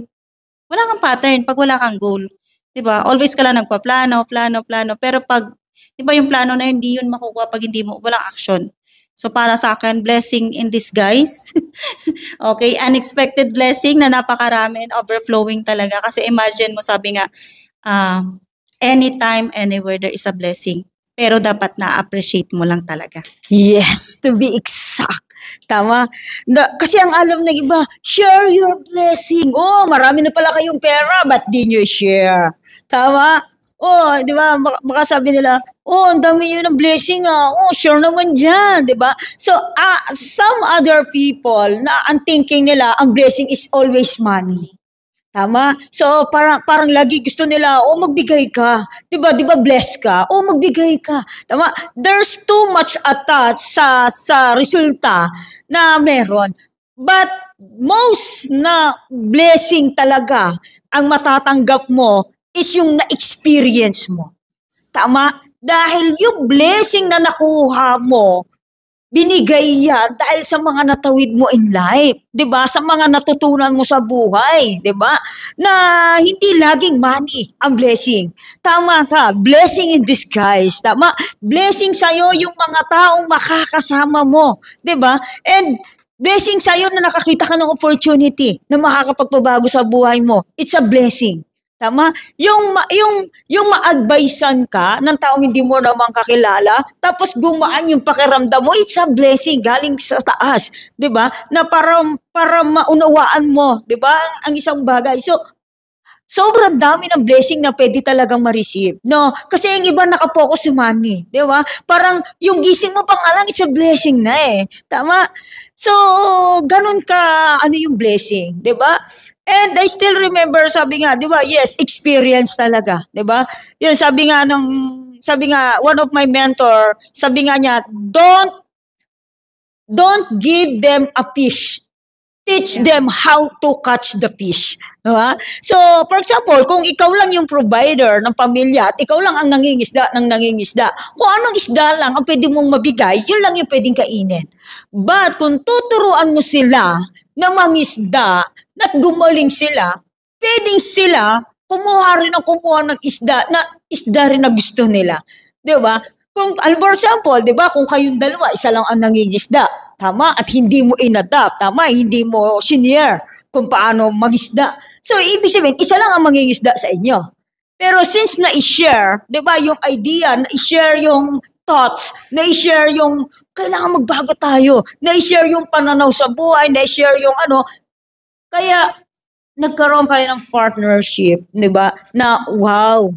wala kang pattern pag wala kang goal, 'di ba? Always ka lang nagpaplano, plano, pero pag 'di ba yung plano na yun, hindi yun makukuha pag hindi mo walang action. So para sa akin, blessing in disguise. Okay, unexpected blessing na napakarami and overflowing talaga kasi imagine mo sabi nga anytime, anywhere, there is a blessing. Pero dapat na-appreciate mo lang talaga. Yes, to be exact. Tama. Kasi ang alam ng iba, share your blessing. Oh, marami na pala kayong pera, but di nyo share? Tama? Oh, di ba? Baka sabi nila, oh, ang dami nyo ng blessing ah. Oh, share naman dyan, di ba? So, some other people na ang thinking nila, ang blessing is always money. Tama? So, parang lagi gusto nila, oh, magbigay ka. Diba, bless ka? Oh, magbigay ka. Tama? There's too much attached sa resulta na meron. But, most na blessing talaga ang matatanggap mo is yung na-experience mo. Tama? Dahil yung blessing na nakuha mo, binigay yan dahil sa mga natawid mo in life, 'di ba? Sa mga natutunan mo sa buhay, 'di ba? Na hindi laging money ang blessing. Tama ka, blessing in disguise. Tama? Blessing sa iyo yung mga taong makakasama mo, 'di ba? And blessing sa iyo na nakakita ka ng opportunity na makakapagpabago sa buhay mo. It's a blessing. Tama? Yung ma-advisean ka ng taong hindi mo naman kakilala, tapos gumaan yung pakiramdam mo, it's a blessing galing sa taas, 'di ba? Na para maunawaan mo, 'di ba? Ang isang bagay. So, sobrang dami ng blessing na pwede talagang ma-receive. No? Kasi yung iba nakapokus sa money. Di ba? Parang yung gising mo pang alang, it's a blessing na eh. Tama? So, ganun ka, yung blessing. Di ba? And I still remember, sabi nga, di ba? Yes, experience talaga. Di ba? Yun, sabi nga, one of my mentor, sabi nga niya, don't give them a fish. Teach them how to catch the fish. Diba? So, for example, kung ikaw lang yung provider ng pamilya at ikaw lang ang nangingisda, kung anong isda lang ang pwede mong mabigay, yun lang yung pwedeng kainin. But kung tuturuan mo sila na mangisda at gumaling sila, pwedeng sila kumuha ng isda rin na gusto nila. Diba? Kung, for example, diba, kung kayong dalawa, isa lang ang nangingisda, tama? At hindi mo inadapt, tama? Hindi mo senior kung paano magisda. So, ibig sabihin, isa lang ang mangingisda sa inyo. Pero since na-share, di ba, yung idea, na-share yung thoughts, na-share yung kailangan magbago tayo, na-share yung pananaw sa buhay, na-share yung ano. Kaya nagkaroon kayo ng partnership, di ba? Na wow,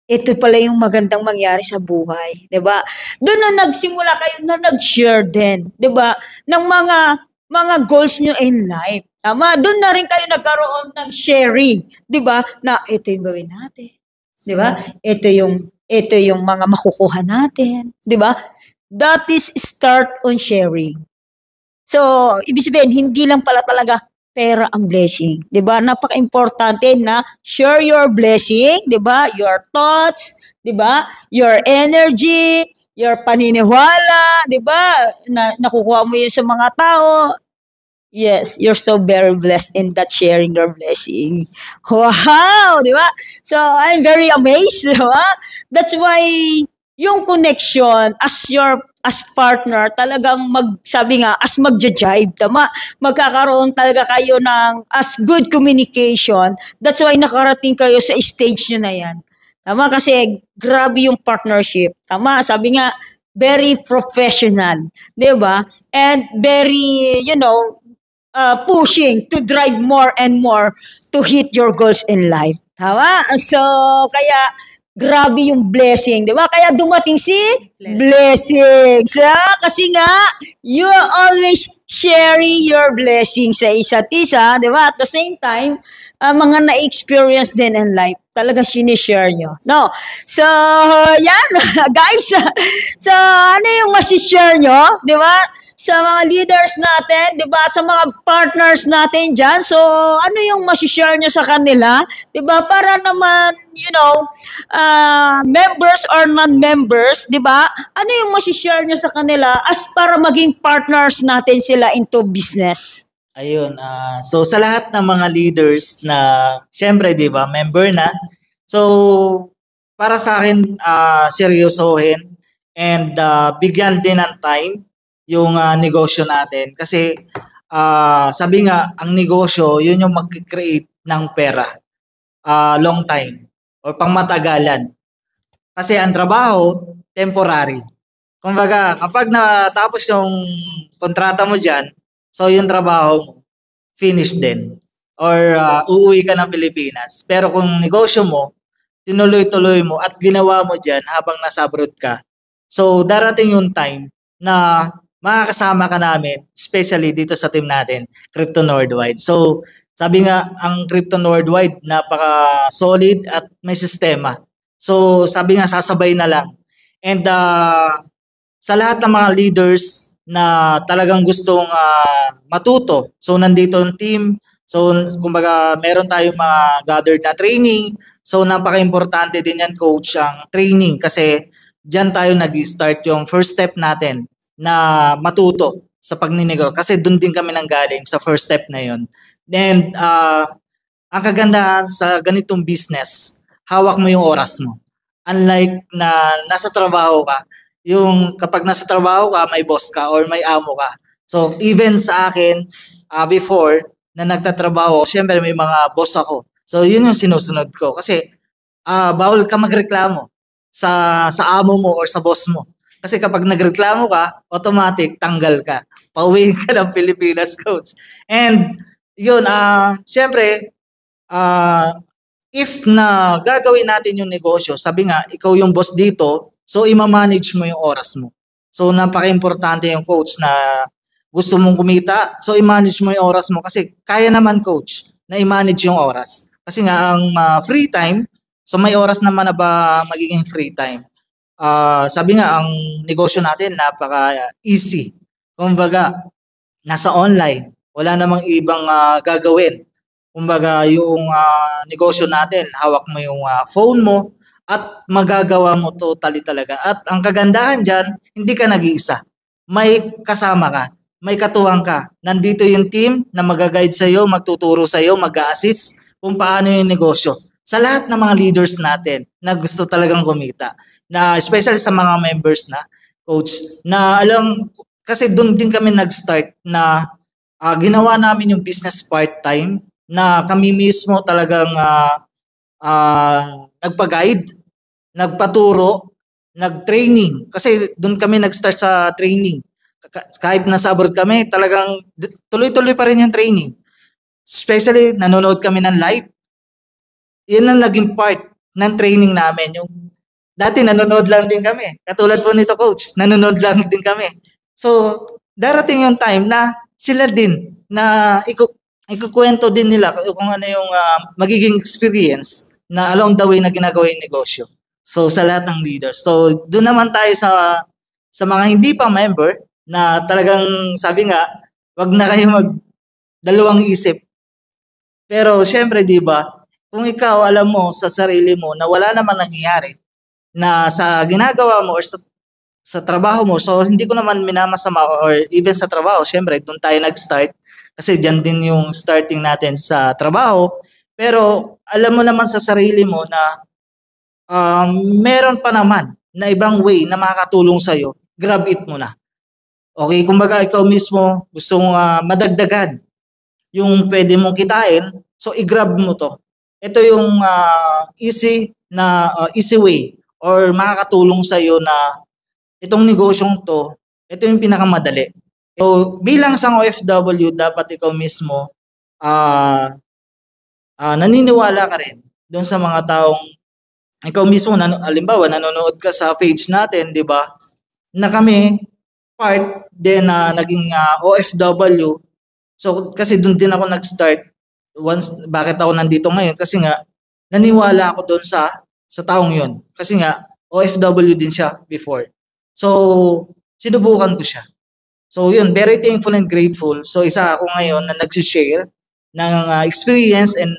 ito pala yung magandang mangyari sa buhay, 'di ba? Doon na nagsimula kayo na nag-share din, 'di ba? Ng mga goals nyo in life. Tama, doon na rin kayo nagkaroon ng sharing, 'di ba? Na ito yung gawin natin. 'Di ba? Ito yung mga makukuha natin, 'di ba? That is start on sharing. So, ibig sabihin, hindi lang pala talaga pera ang blessing. 'Di ba? Napaka-importante na share your blessing, 'di ba? Your thoughts, 'di ba? Your energy, your paniniwala, 'di ba? Na nakukuha mo 'yun sa mga tao. Yes, you're so very blessed in that sharing your blessing. Wow, 'di ba? So, I'm very amazed, 'di ba? That's why yung connection as partner, talagang sabi nga, as magja-jive, tama? Magkakaroon talaga kayo ng as good communication. That's why nakarating kayo sa stage nyo na yan. Tama? Kasi grabe yung partnership. Tama? Sabi nga, very professional. Diba? And very, pushing to drive more and more to hit your goals in life. Tama? So, kaya, grabe yung blessing, di ba? Kaya dumating si blessings. Kasi nga, you are always sharing your blessings sa isa't isa, di ba? At the same time, mga na-experience din in life, talaga sinishare nyo. No? So, yan, guys. So, ano yung masishare nyo, di ba? Sa mga leaders natin, 'di ba? Sa mga partners natin diyan. So, ano yung ma-share nyo sa kanila, 'di ba? Para naman, members or non-members, 'di ba? Ano yung ma-share nyo sa kanila as para maging partners natin sila into business? Ayun, so sa lahat ng mga leaders na syempre 'di ba, member na. So, para sa akin seryosohin and bigyan din ng time yung negosyo natin kasi sabi nga ang negosyo yun yung mag-create ng pera long time or pangmatagalan kasi ang trabaho temporary. Kumbaga kapag natapos yung kontrata mo diyan, so yung trabaho mo finish din or uuwi ka ng Pilipinas. Pero kung negosyo mo tinuloy-tuloy mo at ginawa mo diyan habang nasa abroad ka, so darating yung time na makakasama ka namin, especially dito sa team natin, Crypto Worldwide. So, sabi nga, ang Crypto Worldwide, napaka-solid at may sistema. So, sabi nga, sasabay na lang. And sa lahat ng mga leaders na talagang gustong matuto, so nandito ang team, so kumbaga meron tayong mga gathered na training, so napaka-importante din yan, coach, ang training kasi dyan tayo nag-start yung first step natin na matuto sa pagninegosyo kasi doon din kami nanggaling sa first step na yon. Then ang kagandahan sa ganitong business, hawak mo yung oras mo. Unlike na nasa trabaho ka, yung kapag nasa trabaho ka, may boss ka or may amo ka. So even sa akin before na nagtatrabaho, syempre may mga boss ako. So yun yung sinusunod ko kasi bawal ka magreklamo sa amo mo or sa boss mo. Kasi kapag nagreklamo ka, automatic tanggal ka. Pauwiin ka ng Pilipinas, coach. And yun, syempre, if na gagawin natin yung negosyo, sabi nga, ikaw yung boss dito, so ima-manage mo yung oras mo. So napaka-importante yung coach na gusto mong kumita, so i-manage mo yung oras mo kasi kaya naman coach na i-manage yung oras. Kasi nga ang free time, so may oras naman na ba magiging free time. Sabi nga, ang negosyo natin napaka-easy. Kumbaga, nasa online. Wala namang ibang gagawin. Kumbaga, yung negosyo natin, hawak mo yung phone mo at magagawa mo totally talaga. At ang kagandahan dyan, hindi ka nag-iisa. May kasama ka. May katuwang ka. Nandito yung team na mag-guide sa'yo, magtuturo sa'yo, mag-assist kung paano yung negosyo. Sa lahat ng mga leaders natin na gusto talagang kumita. Na especially sa mga members na coach na alam kasi doon din kami nag-start na ginawa namin yung business part-time na kami mismo talagang nagpa-guide, nagpaturo nag-training. Kasi doon kami nag-start sa training. Kahit nasa abroad kami, talagang tuloy-tuloy pa rin yung training. Especially, nanonood kami ng live. Yun ang naging part ng training namin. Yung dati nanonood lang din kami. Katulad po nito, coach. Nanonood lang din kami. So, darating yung time na sila din na ikukwento din nila kung ano yung magiging experience na along the way na ginagawa yung negosyo. So, sa lahat ng leaders. So, doon naman tayo sa mga hindi pa member na talagang sabi nga, wag na kayo dalawang isip. Pero, syempre, di ba, kung ikaw alam mo sa sarili mo na wala naman nangyayari na sa ginagawa mo or sa trabaho mo, so hindi ko naman minamasama or even sa trabaho, syempre, doon tayo nag-start kasi dyan din yung starting natin sa trabaho. Pero alam mo naman sa sarili mo na meron pa naman na ibang way na makakatulong sa'yo, grab it mo na. Okay, kumbaga ikaw mismo gusto mong madagdagan yung pwede mong kitain, so i-grab mo to. Ito yung easy way or makakatulong sa'yo na itong negosyong to, ito yung pinakamadali. So, bilang isang OFW, dapat ikaw mismo naniniwala ka rin doon sa mga taong ikaw mismo, halimbawa, nanonood ka sa page natin, di ba? Na kami, part din na naging OFW. So, kasi doon din ako nag-start. Bakit ako nandito ngayon? Kasi nga, naniwala ako doon sa taong yun. Kasi nga, OFW din siya before. So, sinubukan ko siya. So, yun, very thankful and grateful. So, isa ako ngayon na nagsishare ng experience and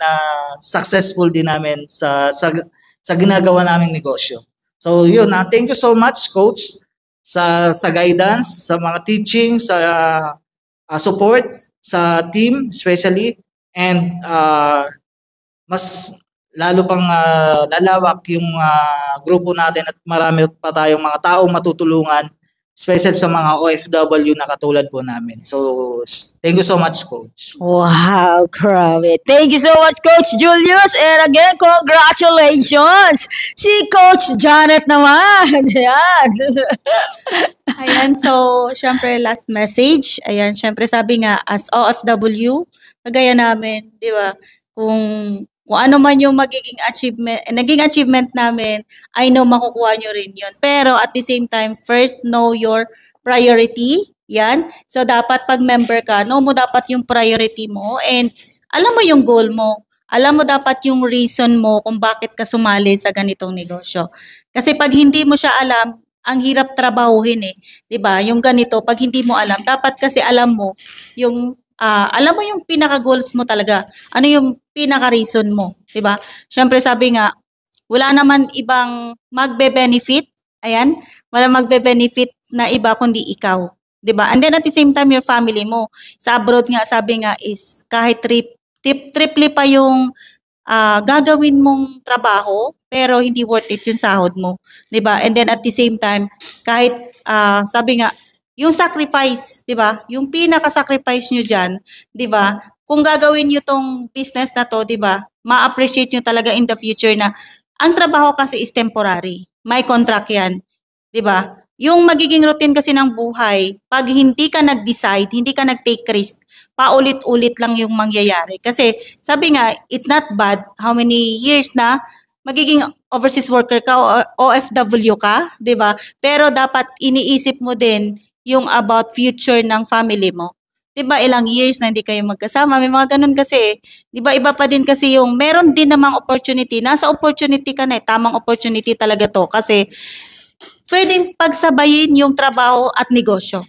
successful din namin sa ginagawa naming negosyo. So, yun, thank you so much, Coach, sa guidance, sa mga teaching, sa support sa team, especially, and mas lalo pang lalawak yung grupo natin at marami pa tayong mga taong matutulungan, especially sa mga OFW na katulad po namin. So, thank you so much, Coach. Wow, grabe. Thank you so much, Coach Julius. And again, congratulations! Si Coach Janet naman. Ayan. Ayan, so, syempre, last message. Ayan, syempre, sabi nga, as OFW, kagaya namin, di ba, kung ano man yung naging achievement namin, I know makukuha nyo rin yun. Pero at the same time, first, know your priority. Yan. So, dapat pag member ka, know mo dapat yung priority mo and alam mo yung goal mo. Alam mo dapat yung reason mo kung bakit ka sumali sa ganitong negosyo. Kasi pag hindi mo siya alam, ang hirap trabahuhin eh. 'Di ba? Yung ganito, pag hindi mo alam, dapat kasi alam mo yung pinaka-goals mo talaga. Ano yung pinaka-reason mo, 'di ba? Syempre sabi nga, wala naman ibang magbe-benefit. Ayan, wala magbe-benefit na iba kundi ikaw, 'di ba? And then at the same time your family mo. Sa abroad nga sabi nga is kahit triple pa yung gagawin mong trabaho pero hindi worth it yung sahod mo, 'di ba? And then at the same time kahit sabi nga yung sacrifice, 'di ba? Yung pinaka-sacrifice niyo diyan, 'di ba? Kung gagawin niyo tong business na to, 'di ba? Ma-appreciate niyo talaga in the future na ang trabaho kasi is temporary. May contract 'yan, 'di ba? Yung magiging routine kasi ng buhay, pag hindi ka nag-decide, hindi ka nag-take risk, paulit-ulit lang yung mangyayari. Kasi sabi nga, it's not bad how many years na magiging overseas worker ka o OFW ka, 'di ba? Pero dapat iniisip mo din yung about future ng family mo. 'Di ba ilang years na hindi kayo magkasama, may mga ganun kasi. 'Di ba iba pa din kasi yung meron din namang opportunity. Nasa opportunity ka na, tamang opportunity talaga 'to kasi pwedeng pagsabayin yung trabaho at negosyo.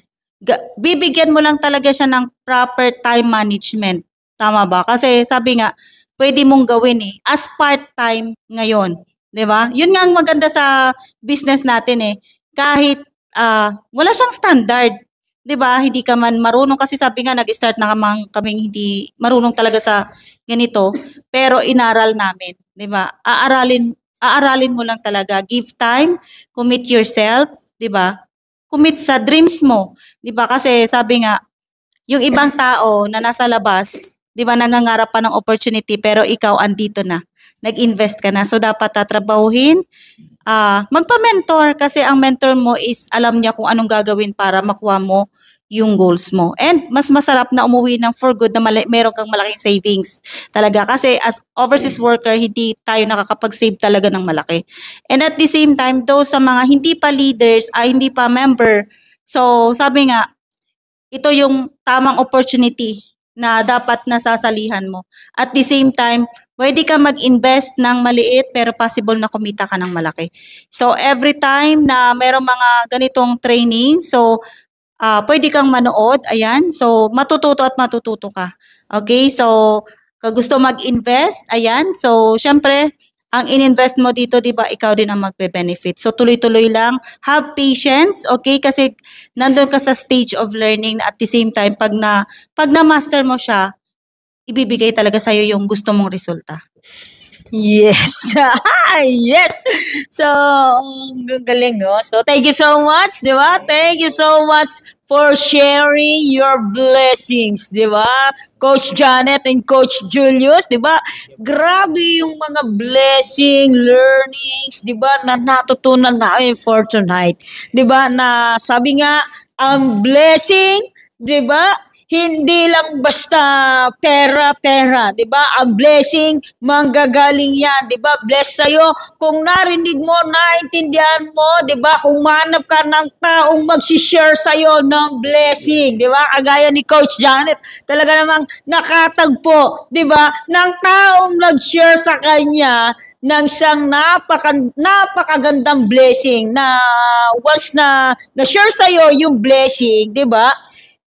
Bibigyan mo lang talaga siya ng proper time management. Tama ba? Kasi sabi nga, pwede mong gawin as part-time ngayon. 'Di ba? Yun nga ang maganda sa business natin Kahit wala siyang standard. 'Di ba? Hindi ka man marunong kasi sabi nga nag-start na kaming hindi marunong talaga sa ganito, pero inaral namin, 'di ba? Aaralin mo lang talaga. Give time, commit yourself, 'di ba? Commit sa dreams mo, 'di ba? Kasi sabi nga, yung ibang tao na nasa labas, 'di ba, nangangarap pa ng opportunity pero ikaw andito na. Nag-invest ka na. So dapat tatrabahuhin, magpa-mentor kasi ang mentor mo is alam niya kung anong gagawin para makuha mo yung goals mo. And mas masarap na umuwi ng for good na meron kang malaking savings talaga. Kasi as overseas worker, hindi tayo nakakapag-save talaga ng malaki. And at the same time, those sa mga hindi pa leaders, hindi pa member, so sabi nga, ito yung tamang opportunity na dapat nasasalihan mo. At the same time, pwede ka mag-invest ng maliit pero possible na kumita ka ng malaki. So every time na merong mga ganitong training, so pwede kang manood, ayan. So matututo at matututo ka. Okay, so kung gusto mag-invest, ayan. So syempre, ang in-invest mo dito, di ba, ikaw din ang magbe-benefit. So, tuloy-tuloy lang. Have patience, okay? Kasi nandun ka sa stage of learning na at the same time, pag na-master mo siya, ibibigay talaga sa'yo yung gusto mong resulta. Yes. Yes. So, ang galing, no? So, thank you so much, di ba? Thank you so much for sharing your blessings, di ba? Coach Janet and Coach Julius, di ba? Grabe yung mga blessing, learnings, di ba, na natutunan namin for tonight. Di ba, na sabi nga, ang blessing, di ba, hindi lang basta pera, 'di ba? Ang blessing manggagaling 'yan, 'di ba? Bless sa'yo kung narinig mo, naintindihan mo, 'di ba? Kung manap ka ng taong magsi-share sa'yo ng blessing, 'di ba? Kagaya ni Coach Janet, talaga namang nakatagpo, 'di ba? Ng taong nag-share sa kanya ng isang napakagandang blessing na once na na-share sa'yo yung blessing, 'di ba?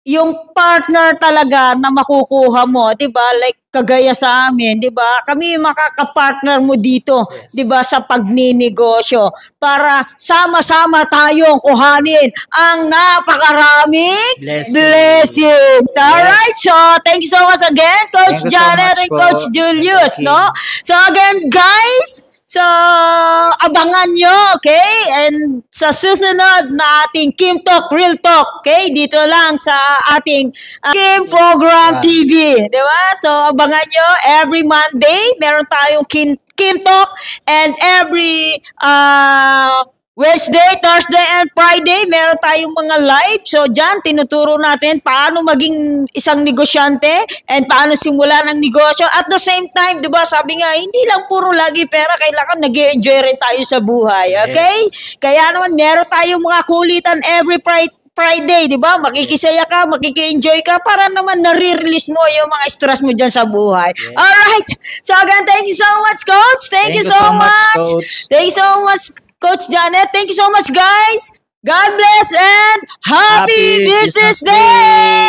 Yung partner talaga na makukuha mo, 'di ba? Like kagaya sa amin, 'di ba? Kami yung makaka-partner mo dito, 'di ba, sa pagninegosyo para sama-sama tayong kuhanin ang napakaraming blessings. All right. So, thank you so much again, Coach Janet and Coach Julius, no? So again, guys, so, abangan nyo, okay? And sa susunod na ating Kim Talk, Real Talk, okay? Dito lang sa ating Kim Program TV, di ba? So, abangan nyo, every Monday, meron tayong Kim Talk, and every Wednesday, Thursday, and Friday, meron tayong mga live. So, dyan, tinuturo natin paano maging isang negosyante and paano simulan ang negosyo. At the same time, di ba, sabi nga, hindi lang puro lagi pera, kailangan nag-enjoy rin tayo sa buhay. Okay? Yes. Kaya naman, meron tayong mga kulitan every Friday, di ba? Makikisaya ka, makiki-enjoy ka para naman nare-release mo yung mga stress mo dyan sa buhay. Yes. Alright! So, again, thank you so much, Coach. Thank you so much, Coach. Thank you so much, Coach Janet. Thank you so much, guys. God bless and happy Business Day!